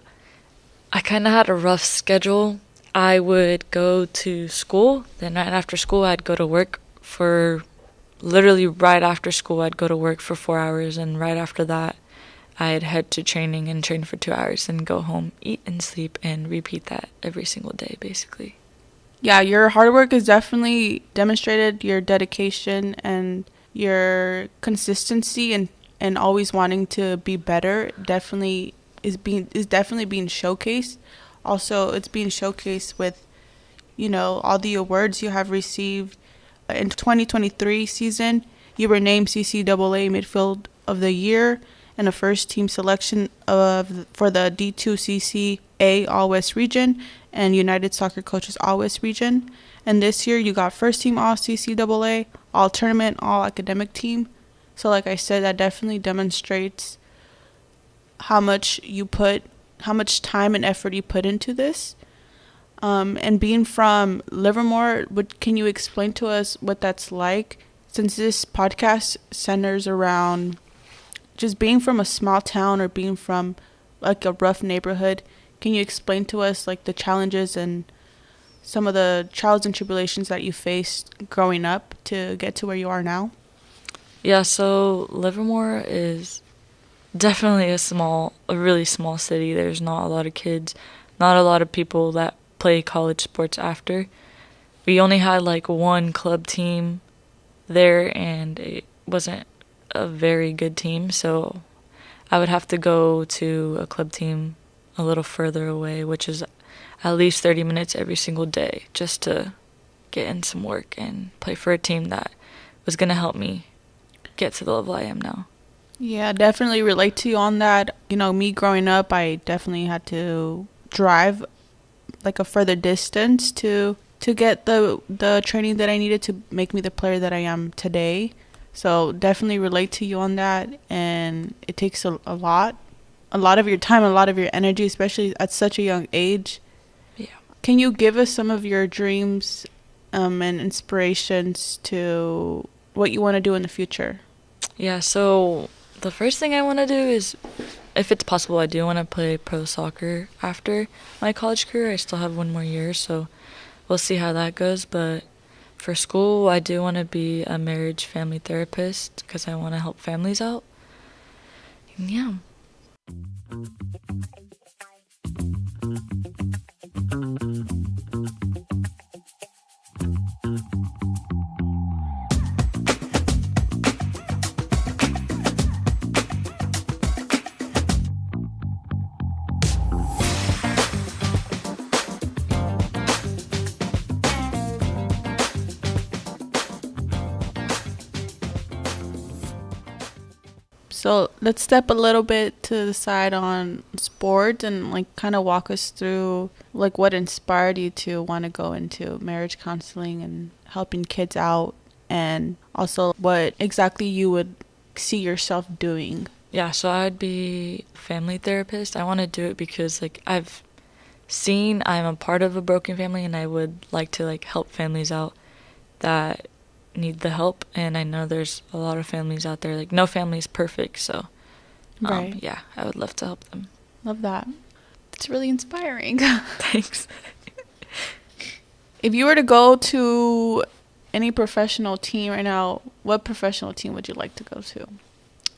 I kind of had a rough schedule. I would go to school, then right after school I'd go to work for, literally right after school I'd go to work for 4 hours, and right after that I'd head to training and train for 2 hours and go home, eat and sleep, and repeat that every single day basically. Yeah, your hard work is definitely demonstrated, your dedication and your consistency and always wanting to be better definitely is definitely being showcased. Also, it's being showcased with, all the awards you have received. In 2023 season, you were named CCAA Midfield of the Year and a first team selection for the D2CCA All-West Region and United Soccer Coaches All-West Region. And this year, you got first team All-CCAA, All-Tournament, All-Academic team. So like I said, that definitely demonstrates how much time and effort you put into this. And being from Livermore, can you explain to us what that's like? Since this podcast centers around just being from a small town or being from like a rough neighborhood, can you explain to us like the challenges and some of the trials and tribulations that you faced growing up to get to where you are now? Yeah, so Livermore is definitely a really small city. There's not a lot of kids, not a lot of people that play college sports after. We only had like one club team there, and it wasn't a very good team, so I would have to go to a club team a little further away, which is at least 30 minutes every single day, just to get in some work and play for a team that was going to help me get to the level I am now. Yeah, definitely relate to you on that. You know, me growing up, I definitely had to drive like a further distance to get the training that I needed to make me the player that I am today. So definitely relate to you on that, and it takes a lot of your time, a lot of your energy, especially at such a young age. Yeah. Can you give us some of your dreams and inspirations to what you want to do in the future? Yeah, so the first thing I want to do is, if it's possible, I do want to play pro soccer after my college career. I still have 1 more year, so we'll see how that goes. But for school, I do want to be a marriage family therapist because I want to help families out. And yeah. So let's step a little bit to the side on sports and like kind of walk us through like what inspired you to want to go into marriage counseling and helping kids out, and also what exactly you would see yourself doing. Yeah, so I'd be a family therapist. I want to do it because like I've seen I'm a part of a broken family, and I would like to like help families out that need the help. And I know there's a lot of families out there, like no family is perfect, so Right. yeah, I would love to help them. Love that. It's really inspiring. Thanks. If you were to go to any professional team right now, what professional team would you like to go to?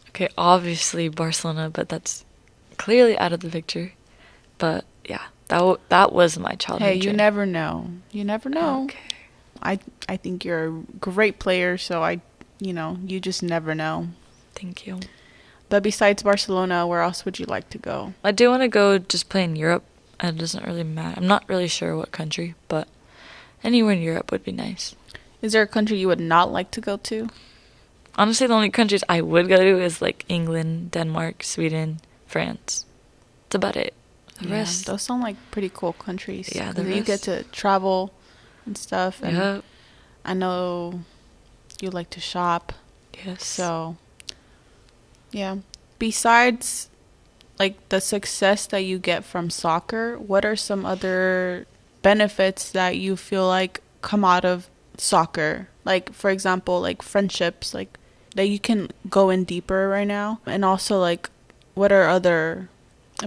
Okay, obviously Barcelona, but that's clearly out of the picture. But yeah, that was my childhood Hey, you dream. never know. You never know. Okay. I think you're a great player, so you just never know. Thank you. But besides Barcelona, where else would you like to go? I do want to go just play in Europe. It doesn't really matter. I'm not really sure what country, but anywhere in Europe would be nice. Is there a country you would not like to go to? Honestly, the only countries I would go to is like England, Denmark, Sweden, France. That's about it. The Yeah, rest. those sound like pretty cool countries. Yeah, the 'Cause you get rest. to travel and stuff. And Yeah. I know you like to shop. Yes. So, yeah. Besides, like, the success that you get from soccer, what are some other benefits that you feel like come out of soccer? Like, for example, like friendships, like, that you can go in deeper right now. And also, like, what are other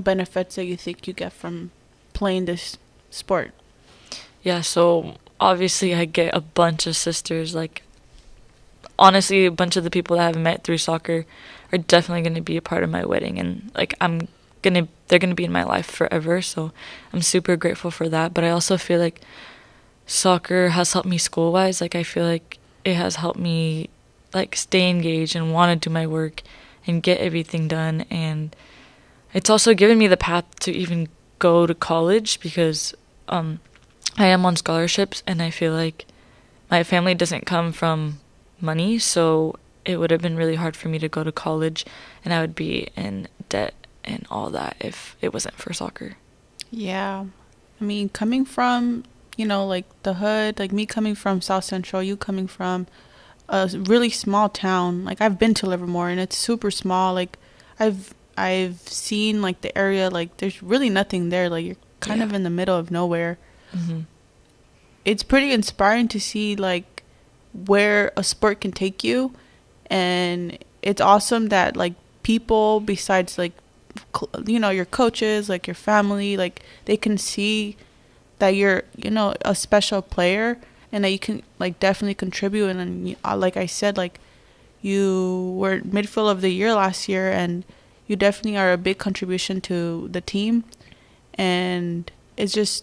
benefits that you think you get from playing this sport? Yeah, so obviously I get a bunch of sisters. Like, honestly, a bunch of the people that I've met through soccer are definitely going to be a part of my wedding, and like they're going to be in my life forever, so I'm super grateful for that. But I also feel like soccer has helped me school-wise. Like, I feel like it has helped me like stay engaged and want to do my work and get everything done, and it's also given me the path to even go to college because I am on scholarships, and I feel like my family doesn't come from money, so it would have been really hard for me to go to college, and I would be in debt and all that if it wasn't for soccer. Yeah. I mean, coming from, like the hood, like me coming from South Central, you coming from a really small town. Like, I've been to Livermore and it's super small. Like, I've seen like the area, like there's really nothing there. Like, you're kind of in the middle of nowhere. Mm-hmm. It's pretty inspiring to see like where a sport can take you, and it's awesome that like people besides like your coaches, like your family, like they can see that you're a special player and that you can like definitely contribute. And then like I said, like You were midfield of the year last year, and you definitely are a big contribution to the team. And it's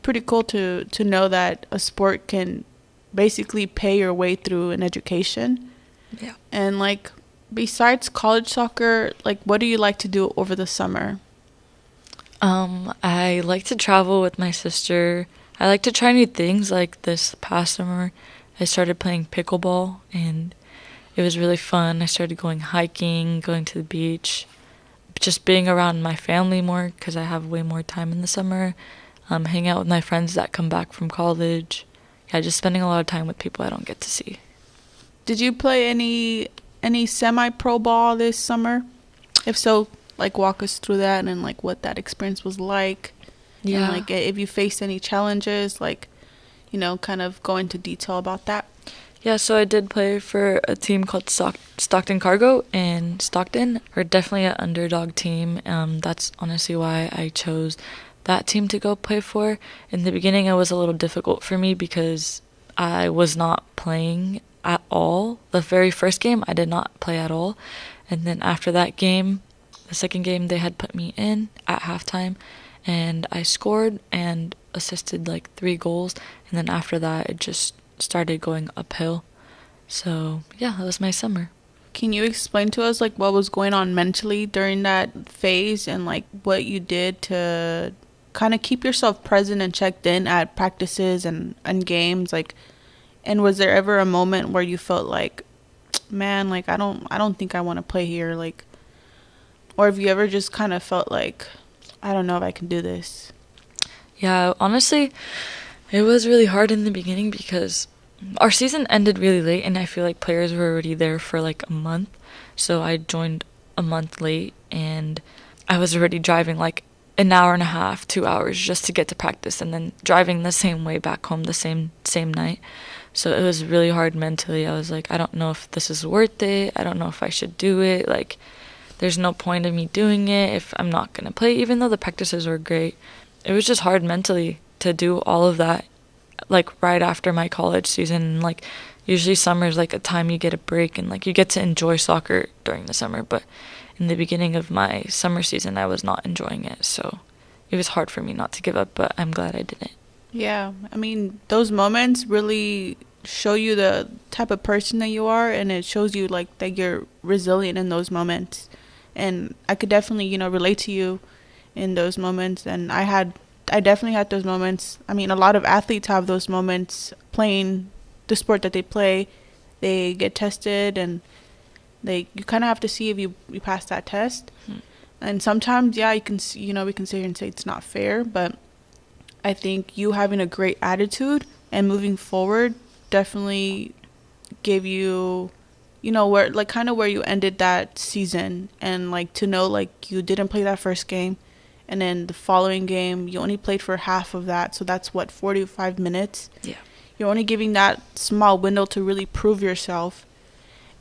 pretty cool to know that a sport can basically pay your way through an education. Yeah. And like, besides college soccer, like, what do you like to do over the summer? I like to travel with my sister. I like to try new things. Like this past summer, I started playing pickleball, and it was really fun. I started going hiking, going to the beach, just being around my family more because I have way more time in the summer. Hanging out with my friends that come back from college. Yeah, just spending a lot of time with people I don't get to see. Did you play any semi-pro ball this summer? If so, like, walk us through that and like what that experience was like. Yeah. And like if you faced any challenges, like, you know, kind of go into detail about that. Yeah, so I did play for a team called Stockton Cargo in Stockton. We're definitely an underdog team. That's honestly why I chose that team to go play for. In the beginning, it was a little difficult for me because I was not playing at all. The very first game, I did not play at all. And then after that game, the second game, they had put me in at halftime, and I scored and assisted like 3 goals. And then after that, it just started going uphill. So yeah, that was my summer. Can you explain to us like what was going on mentally during that phase, and like what you did to kind of keep yourself present and checked in at practices and games? Like, and was there ever a moment where you felt like, man, like I don't think I want to play here, like, or have you ever just kind of felt like, I don't know if I can do this? Yeah, honestly, it was really hard in the beginning because our season ended really late, and I feel like players were already there for like a month. So I joined a month late, and I was already driving like an hour and a half, 2 hours just to get to practice, and then driving the same way back home the same night. So it was really hard mentally. I was like, I don't know if this is worth it. I don't know if I should do it. Like, there's no point in me doing it if I'm not going to play, even though the practices were great. It was just hard mentally to do all of that, like, right after my college season. And, like, usually summer is, like, a time you get a break and, like, you get to enjoy soccer during the summer. But in the beginning of my summer season, I was not enjoying it. So it was hard for me not to give up, but I'm glad I didn't. Yeah, I mean, those moments really show you the type of person that you are, and it shows you, like, that you're resilient in those moments. And I could definitely, you know, relate to you in those moments. And I definitely had those moments. I mean, a lot of athletes have those moments playing the sport that they play. They get tested, and you kind of have to see if you pass that test. And sometimes, yeah, we can sit here and say it's not fair, but I think you having a great attitude and moving forward definitely gave you, you know, where, like, kind of where you ended that season. And, like, to know, like, you didn't play that first game, and then the following game you only played for half of that, so that's what, 45 minutes. Yeah, you're only giving that small window to really prove yourself,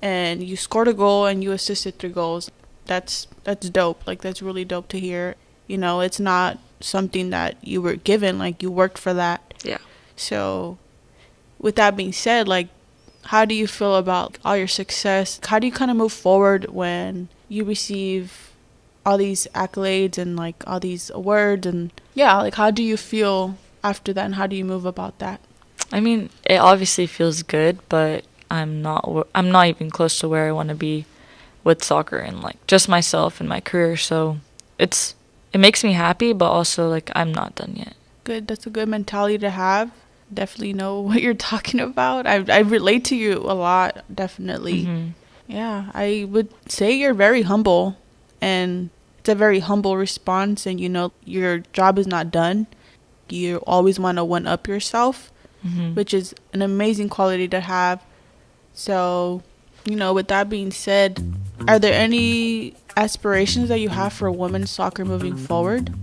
and you scored a goal and you assisted 3 goals. That's dope. Like, that's really dope to hear. You know, it's not something that you were given, like, you worked for that. Yeah. So with that being said, like, how do you feel about all your success? How do you kind of move forward when you receive all these accolades and, like, all these awards? And yeah, like, how do you feel after that, and how do you move about that? I mean, it obviously feels good, but I'm not even close to where I want to be with soccer and, like, just myself and my career. So it makes me happy, but also, like, I'm not done yet. Good. That's a good mentality to have. Definitely know what you're talking about. I relate to you a lot, definitely. Mm-hmm. Yeah, I would say you're very humble, and it's a very humble response, and, you know, your job is not done. You always want to one-up yourself, which is an amazing quality to have. So, you know, with that being said, are there any aspirations that you have for women's soccer moving forward?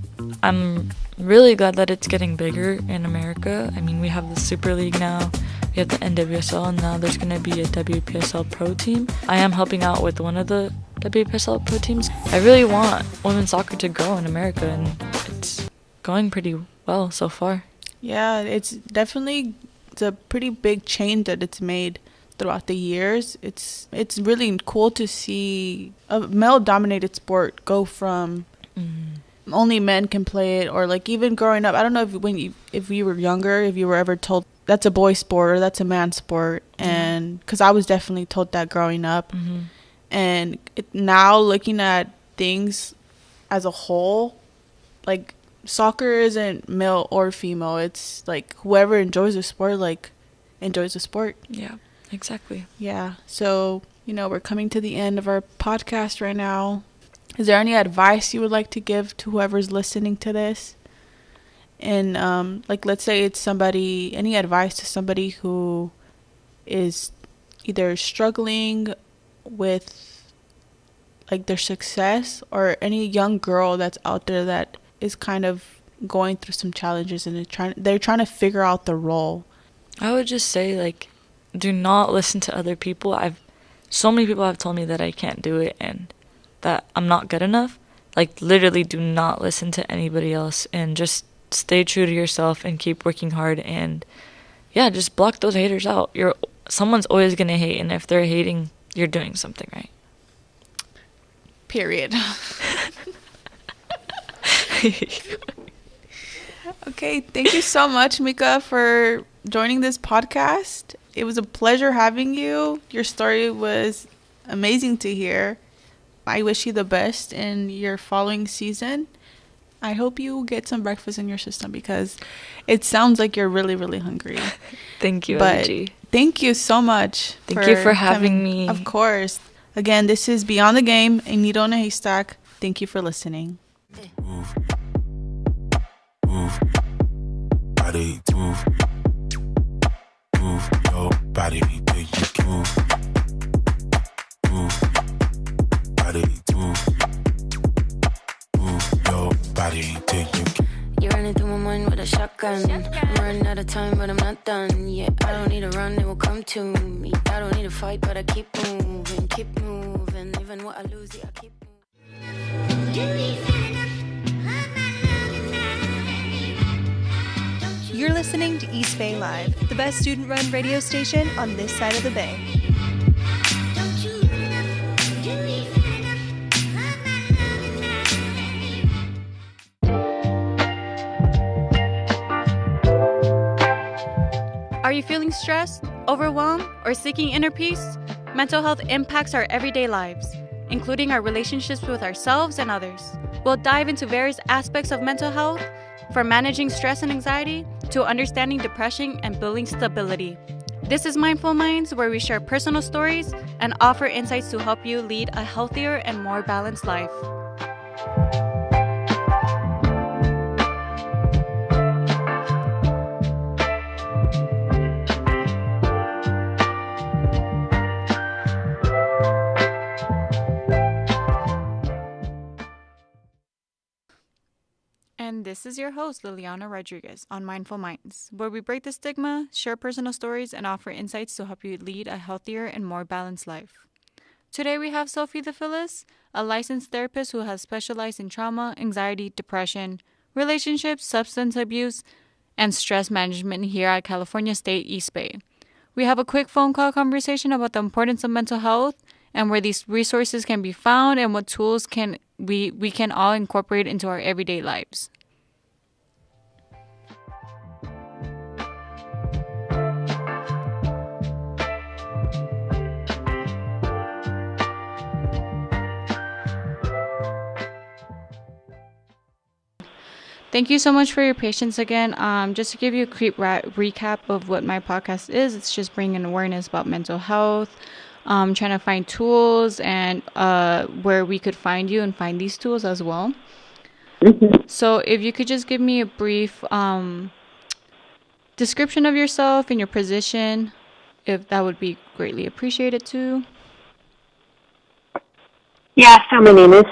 I'm really glad that it's getting bigger in America. I mean, we have the Super League now, we have the NWSL, and now there's going to be a WPSL Pro team. I am helping out with one of the WPSL Pro teams. I really want women's soccer to grow in America, and it's going pretty well so far. Yeah, it's a pretty big change that it's made throughout the years. It's really cool to see a male-dominated sport go from only men can play it, or like even growing up. I don't know if you were younger, if you were ever told that's a boy sport or that's a man sport, and because I was definitely told that growing up. And now looking at things as a whole, like soccer isn't male or female. It's like whoever enjoys the sport, like enjoys the sport. Yeah, exactly. Yeah. So, we're coming to the end of our podcast right now. Is there any advice you would like to give to whoever's listening to this? And like, let's say it's any advice to somebody who is either struggling with like their success, or any young girl that's out there that is kind of going through some challenges and they're trying to figure out the role. I would just say, like, do not listen to other people. So many people have told me that I can't do it and that I'm not good enough. Like, literally do not listen to anybody else, and just stay true to yourself and keep working hard, and yeah, just block those haters out. Someone's always gonna hate, and if they're hating, you're doing something right. Period. Okay, thank you so much, Mika, for joining this podcast. It was a pleasure having you. Your story was amazing to hear. I wish you the best in your following season. I hope you get some breakfast in your system, because it sounds like you're really, really hungry. Thank you, but Angie. Thank you so much. Thank you for having me. Of course. Again, this is Beyond the Game, a needle in a haystack. Thank you for listening. Move, body, move, your body, you can move, body, move, your body, till you can. You're running through my mind with a shotgun. I'm running out of time, but I'm not done. Yeah, I don't need to run, it will come to me. I don't need to fight, but I keep moving, even what I lose, yeah, I keep moving. You're listening to East Bay Live, the best student-run radio station on this side of the bay. Are you feeling stressed, overwhelmed, or seeking inner peace? Mental health impacts our everyday lives, including our relationships with ourselves and others. We'll dive into various aspects of mental health, from managing stress and anxiety to understanding depression and building stability. This is Mindful Minds, where we share personal stories and offer insights to help you lead a healthier and more balanced life. And this is your host, Liliana Rodriguez, on Mindful Minds, where we break the stigma, share personal stories, and offer insights to help you lead a healthier and more balanced life. Today we have Sophie DePhillis, a licensed therapist who has specialized in trauma, anxiety, depression, relationships, substance abuse, and stress management here at California State East Bay. We have a quick phone call conversation about the importance of mental health and where these resources can be found and what tools we can all incorporate into our everyday lives. Thank you so much for your patience again. Just to give you a quick recap of what my podcast is, it's just bringing awareness about mental health, trying to find tools and where we could find you and find these tools as well. Mm-hmm. So if you could just give me a brief description of yourself and your position, if that would be greatly appreciated too. Yeah, so my name is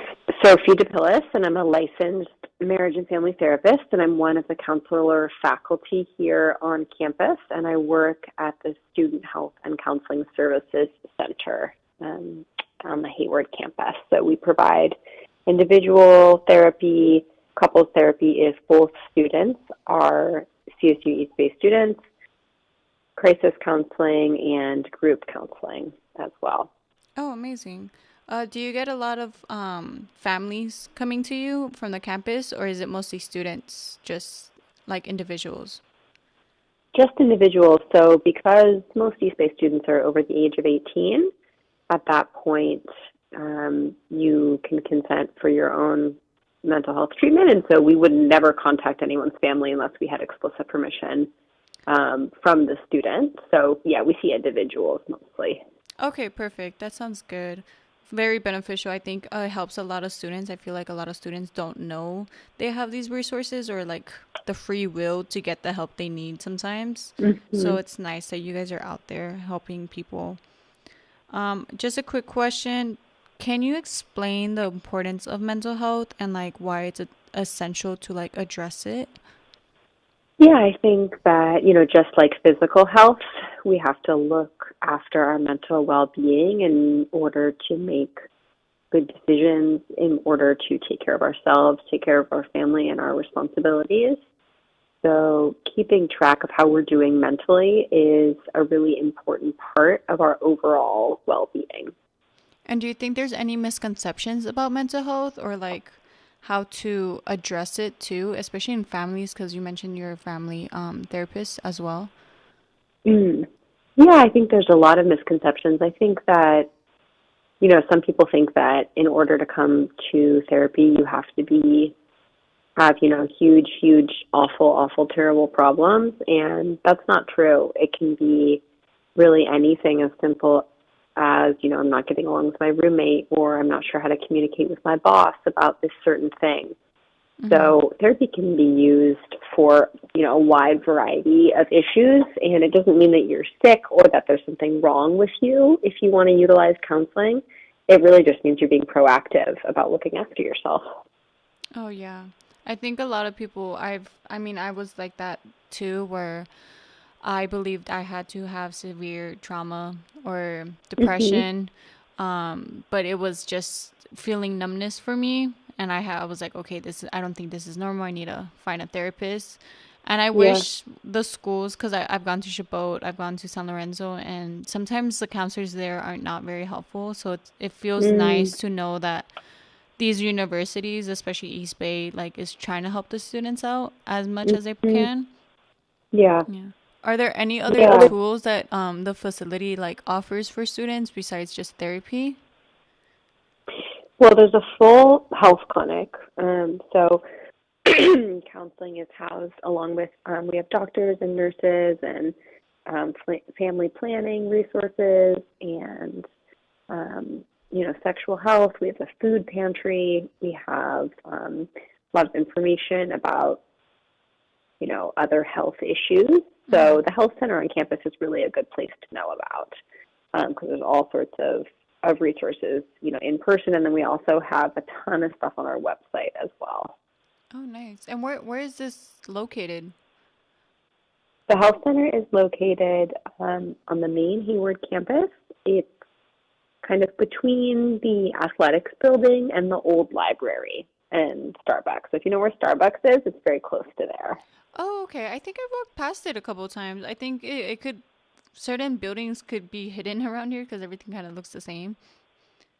Sophie DePhillis, and I'm a licensed marriage and family therapist, and I'm one of the counselor faculty here on campus, and I work at the Student Health and Counseling Services Center on the Hayward campus. So we provide individual therapy, couples therapy if both students are CSU East Bay students, crisis counseling and group counseling as well. Oh, amazing. Do you get a lot of families coming to you from the campus, or is it mostly students, just like individuals? Just individuals. So because most East Bay students are over the age of 18, at that point, you can consent for your own mental health treatment. And so we would never contact anyone's family unless we had explicit permission from the student. So yeah, we see individuals mostly. Okay, perfect. That sounds good. Very beneficial. I think it helps a lot of students. I feel like a lot of students don't know they have these resources or like the free will to get the help they need sometimes. So it's nice that you guys are out there helping people. Just a quick question. Can you explain the importance of mental health and like why it's essential to like address it? Yeah, I think that, just like physical health, we have to look after our mental well-being in order to make good decisions, in order to take care of ourselves, take care of our family and our responsibilities. So keeping track of how we're doing mentally is a really important part of our overall well-being. And do you think there's any misconceptions about mental health or like how to address it too, especially in families, because you mentioned you're a family therapist as well? Yeah, I think there's a lot of misconceptions. I think that, some people think that in order to come to therapy, you have to have huge, awful, terrible problems. And that's not true. It can be really anything as simple as, I'm not getting along with my roommate, or I'm not sure how to communicate with my boss about this certain thing. So therapy can be used for, a wide variety of issues, and it doesn't mean that you're sick or that there's something wrong with you if you want to utilize counseling. It really just means you're being proactive about looking after yourself. Oh, yeah. I think a lot of people, I was like that too, where I believed I had to have severe trauma or depression, but it was just feeling numbness for me. And I was like, okay, I don't think this is normal. I need to find a therapist. And I wish the schools, because I've gone to Chabot, I've gone to San Lorenzo, and sometimes the counselors there are not very helpful. So it feels nice to know that these universities, especially East Bay, like is trying to help the students out as much as they can. Yeah. Are there any other tools that the facility like offers for students besides just therapy? Well, there's a full health clinic. So counseling is housed along with, we have doctors and nurses and family planning resources and, sexual health. We have a food pantry. We have a lot of information about, other health issues. So the health center on campus is really a good place to know about because there's all sorts of resources, in person. And then we also have a ton of stuff on our website as well. Oh, nice. And where is this located? The health center is located on the main Hayward campus. It's kind of between the athletics building and the old library and Starbucks. So if you know where Starbucks is, it's very close to there. Oh, okay. I think I walked past it a couple of times. I think it could, certain buildings could be hidden around here because everything kind of looks the same.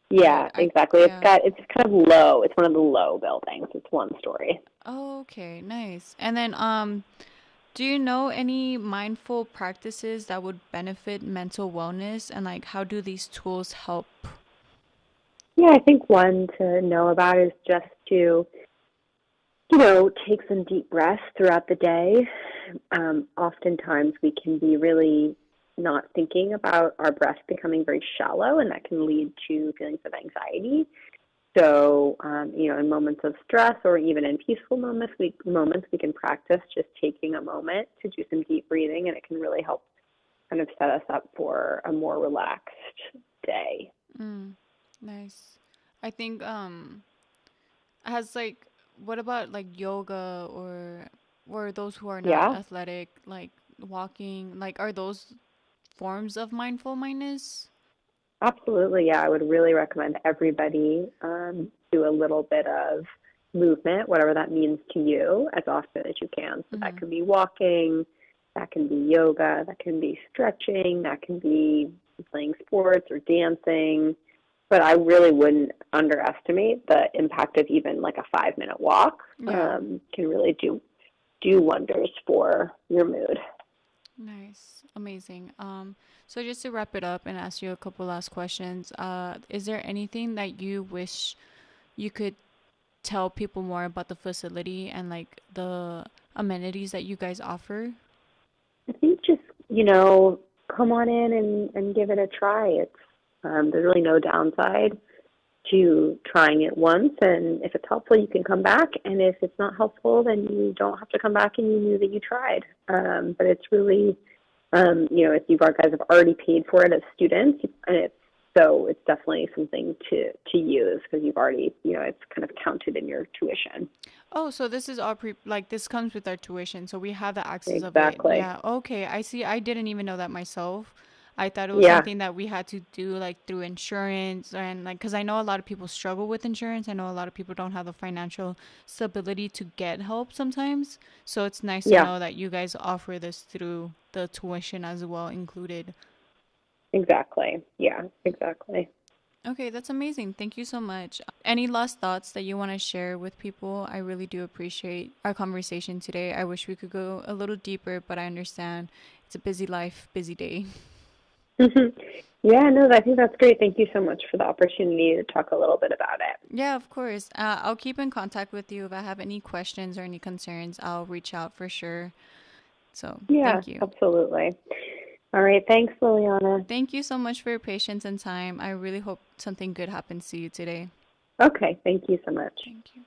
Yeah, exactly. It's kind of low. It's one of the low buildings. It's one story. Oh, okay. Nice. And then, do you know any mindful practices that would benefit mental wellness, and like how do these tools help? Yeah, I think one to know about is just to, take some deep breaths throughout the day. Oftentimes we can be really not thinking about our breath becoming very shallow, and that can lead to feelings of anxiety. So, in moments of stress or even in peaceful moments, we can practice just taking a moment to do some deep breathing, and it can really help kind of set us up for a more relaxed day. Nice. I think what about like yoga or those who are not athletic, like walking, like are those forms of mindfulness? Absolutely, yeah. I would really recommend everybody do a little bit of movement, whatever that means to you, as often as you can. So that could be walking, That can be yoga, that can be stretching, that can be playing sports or dancing. But I really wouldn't underestimate the impact of even like a 5-minute walk. Can really do wonders for your mood. Nice. Amazing. So just to wrap it up and ask you a couple last questions, is there anything that you wish you could tell people more about the facility and like the amenities that you guys offer? I think just, come on in and give it a try. It's there's really no downside to trying it once, and if it's helpful, you can come back, and if it's not helpful, then you don't have to come back, and you knew that you tried. But it's really, if you guys have already paid for it as students, and it's definitely something to use because you've already, it's kind of counted in your tuition. Oh, so this is all this comes with our tuition, so we have the access Exactly. of it. Yeah, okay, I see. I didn't even know that myself. I thought it was Yeah. something that we had to do through insurance and because I know a lot of people struggle with insurance. I know a lot of people don't have the financial stability to get help sometimes. So it's nice to know that you guys offer this through the tuition as well included. Exactly. Yeah, exactly. Okay, that's amazing. Thank you so much. Any last thoughts that you want to share with people? I really do appreciate our conversation today. I wish we could go a little deeper, but I understand it's a busy life, busy day. Yeah, no, I think that's great. Thank you so much for the opportunity to talk a little bit about it. Yeah, of course. I'll keep in contact with you. If I have any questions or any concerns, I'll reach out for sure. So thank you. Absolutely. All right. Thanks, Liliana. Thank you so much for your patience and time. I really hope something good happens to you today. Okay. Thank you so much. Thank you.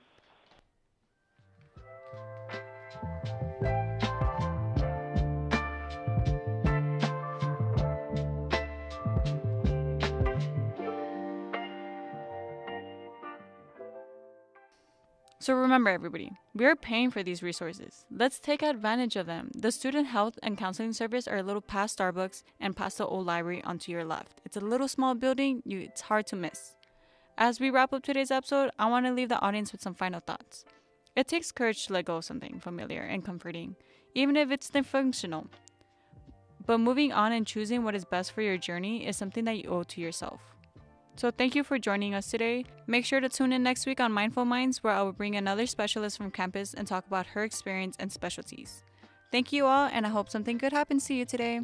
So remember, everybody, we are paying for these resources. Let's take advantage of them. The Student Health and Counseling Service are a little past Starbucks and past the old library onto your left. It's a little small building. It's hard to miss. As we wrap up today's episode, I want to leave the audience with some final thoughts. It takes courage to let go of something familiar and comforting, even if it's dysfunctional. But moving on and choosing what is best for your journey is something that you owe to yourself. So thank you for joining us today. Make sure to tune in next week on Mindful Minds, where I will bring another specialist from campus and talk about her experience and specialties. Thank you all, and I hope something good happens to you today.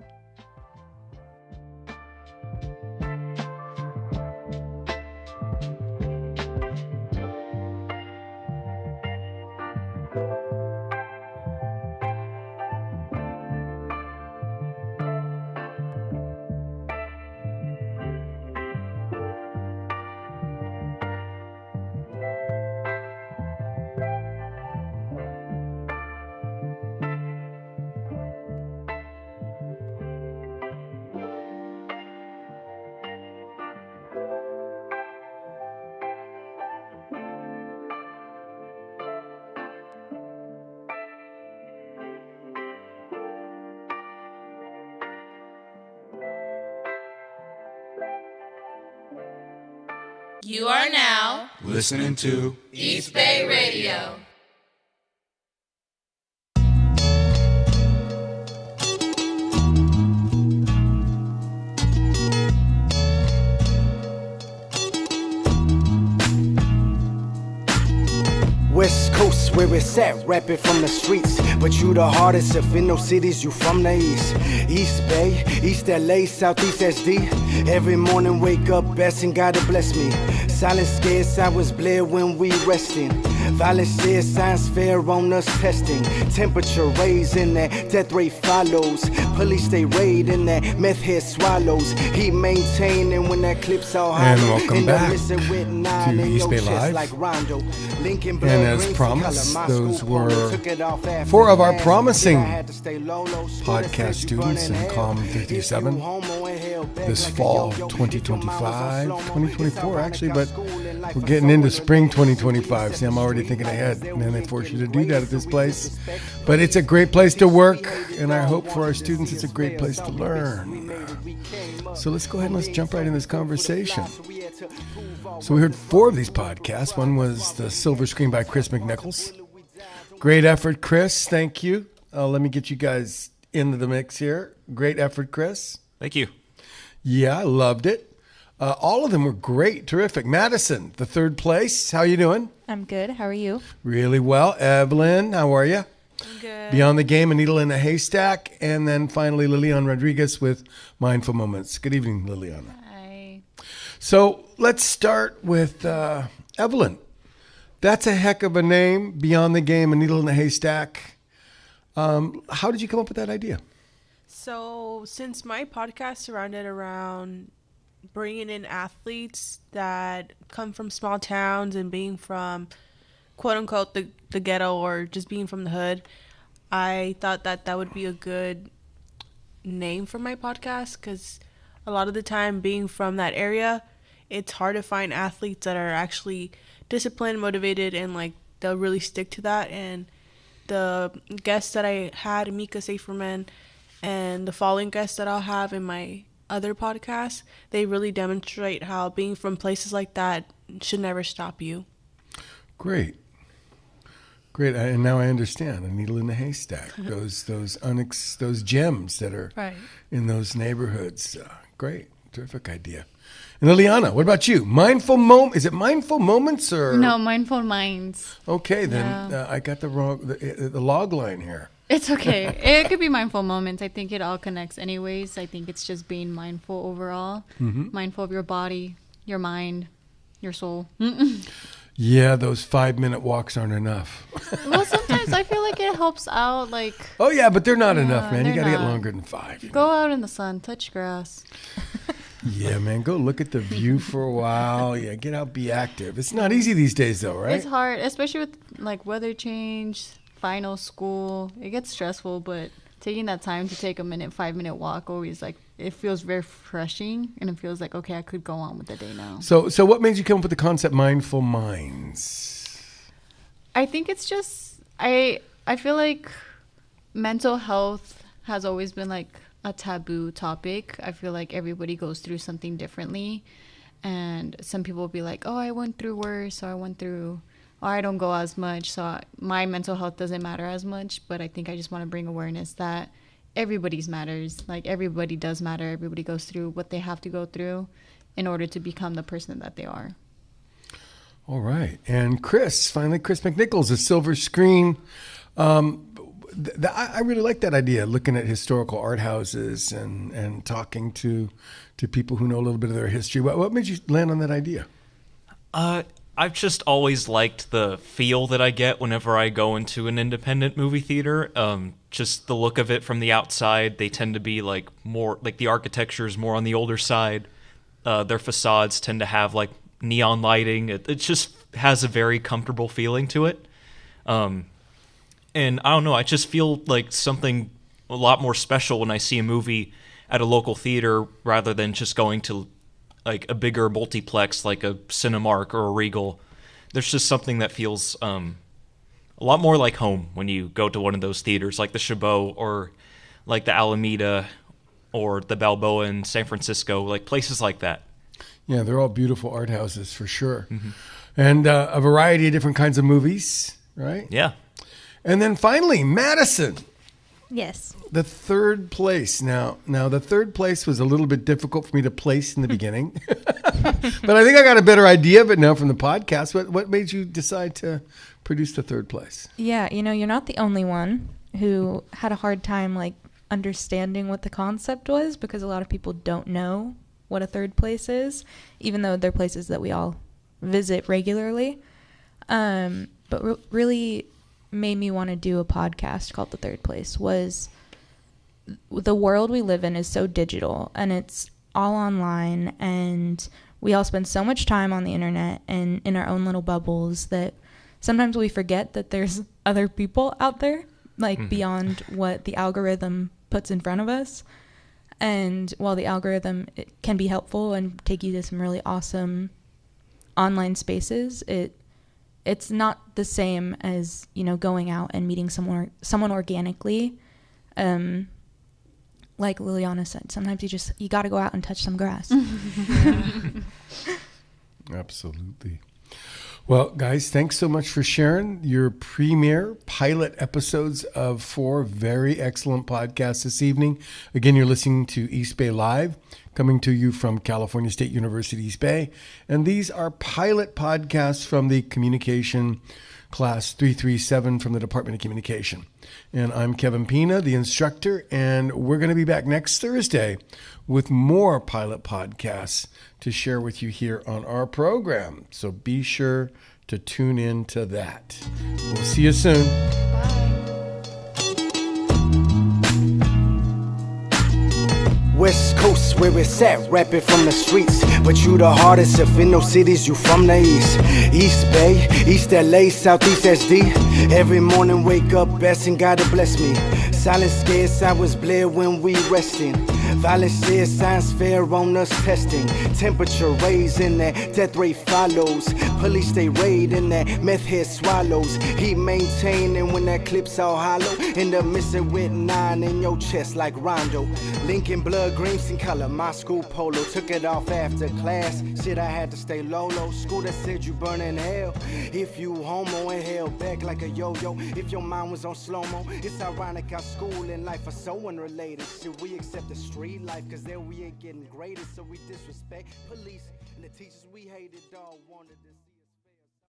You are now listening to East Bay Radio. West Coast where it's at, rapping from the streets. But you the hardest if in no cities, you from the east. East Bay, East LA, Southeast SD. Every morning wake up, asking God to bless me. Silent scared, sirens blare when we resting. Violence says science fair on us testing. Temperature raising, that death rate follows. Police they raiding, that meth head swallows. He maintaining when that clip's all high. And welcome back to East Bay Live. And as promised, those were 4 of our promising podcast students in COM 57 this fall 2025, 2024 actually, but we're getting into spring 2025. See, I'm already thinking ahead. Man, they force you to do that at this place. But it's a great place to work, and I hope for our students it's a great place to learn. So let's go ahead and let's jump right in this conversation. So we heard 4 of these podcasts. One was the Silver Screen by Chris McNichols. Great effort, Chris. Thank you. Let me get you guys into the mix here. Great effort, Chris. Thank you. Yeah, I loved it. All of them were great, terrific. Madison, the third place. How you doing? I'm good. How are you? Really well. Evelyn, how are you? I'm good. Beyond the Game, A Needle in a Haystack. And then finally, Liliana Rodriguez with Mindful Moments. Good evening, Liliana. Hi. So let's start with Evelyn. That's a heck of a name, Beyond the Game, A Needle in a Haystack. How did you come up with that idea? So since my podcast surrounded around bringing in athletes that come from small towns and being from quote unquote the ghetto or just being from the hood, I thought that would be a good name for my podcast, because a lot of the time being from that area, it's hard to find athletes that are actually disciplined, motivated, and like they'll really stick to that. And the guests that I had, Mika Saferman, and the following guests that I'll have in my other podcasts, they really demonstrate how being from places like that should never stop you. Great. And now I understand. A needle in a haystack. Those gems that are in those neighborhoods. Great. Terrific idea. And Liliana, what about you? Is it Mindful Moments or? No, Mindful Minds. Okay, then I got the log line here. It's okay. It could be Mindful Moments. I think it all connects anyways. I think it's just being mindful overall. Mm-hmm. Mindful of your body, your mind, your soul. Yeah, those 5-minute walks aren't enough. Well, sometimes I feel like it helps out. Like, oh, yeah, but they're not enough, man. You got to get longer than 5. Go out in the sun, touch grass. Yeah, man, go look at the view for a while. Yeah, get out, be active. It's not easy these days, though, right? It's hard, especially with like weather change, final school. It gets stressful, but taking that time to take a 5-minute walk always, like, it feels very refreshing, and it feels like, okay, I could go on with the day now. So what made you come up with the concept Mindful Minds? I think it's just I feel like mental health has always been like a taboo topic. I feel like everybody goes through something differently, and some people will be like, oh, I went through worse, or I don't go as much, so my mental health doesn't matter as much. But I think I just want to bring awareness that everybody's matters. Like, everybody does matter. Everybody goes through what they have to go through in order to become the person that they are. All right. And Chris McNichols, a Silver Screen. I really like that idea, looking at historical art houses and talking to people who know a little bit of their history. What made you land on that idea? I've just always liked the feel that I get whenever I go into an independent movie theater. Just the look of it from the outside. They tend to be like more, like the architecture is more on the older side. Their facades tend to have like neon lighting. It just has a very comfortable feeling to it. And I don't know, I just feel like something a lot more special when I see a movie at a local theater rather than just going to like a bigger multiplex like a Cinemark or a Regal. There's just something that feels a lot more like home when you go to one of those theaters, like the Chabot or like the Alameda or the Balboa in San Francisco, like places like that. Yeah, they're all beautiful art houses for sure. Mm-hmm. And a variety of different kinds of movies, right? Yeah. And then finally, Madison. Yes. The third place. Now the third place was a little bit difficult for me to place in the beginning. But I think I got a better idea of it now from the podcast. What made you decide to produce the third place? Yeah, you're not the only one who had a hard time like understanding what the concept was, because a lot of people don't know what a third place is, even though they're places that we all visit regularly. But really made me want to do a podcast called The Third Place was the world we live in is so digital, and it's all online, and we all spend so much time on the internet and in our own little bubbles that sometimes we forget that there's other people out there, like beyond what the algorithm puts in front of us. And while the algorithm can be helpful and take you to some really awesome online spaces, it's not the same as, going out and meeting someone organically. Like Liliana said, sometimes you got to go out and touch some grass. Absolutely. Well, guys, thanks so much for sharing your premiere pilot episodes of 4 very excellent podcasts this evening. Again, you're listening to East Bay Live, coming to you from California State University, East Bay. And these are pilot podcasts from the Communication Class 337 from the Department of Communication. And I'm Kevin Pina, the instructor, and we're going to be back next Thursday with more pilot podcasts to share with you here on our program. So be sure to tune in to that. We'll see you soon. West Coast where it's at, rapping from the streets. But you the hardest if in no cities, you from the east. East Bay, East LA, Southeast SD. Every morning wake up asking God to bless me. Silence scared, sirens blare when we resting. Violence says science fair on us testing. Temperature raising, that death rate follows. Police they raiding, that meth head swallows. Heat maintaining when that clip's all hollow. End up missing with 9 in your chest like Rondo. Lincoln blood greens in color, my school polo. Took it off after class, shit I had to stay low. School that said you burn in hell if you homo, and held back like a yo-yo if your mind was on slow-mo. It's ironic how school and life are so unrelated. Should we accept the street life, cause there we ain't getting graded, so we disrespect police and the teachers we hated all wanted to see.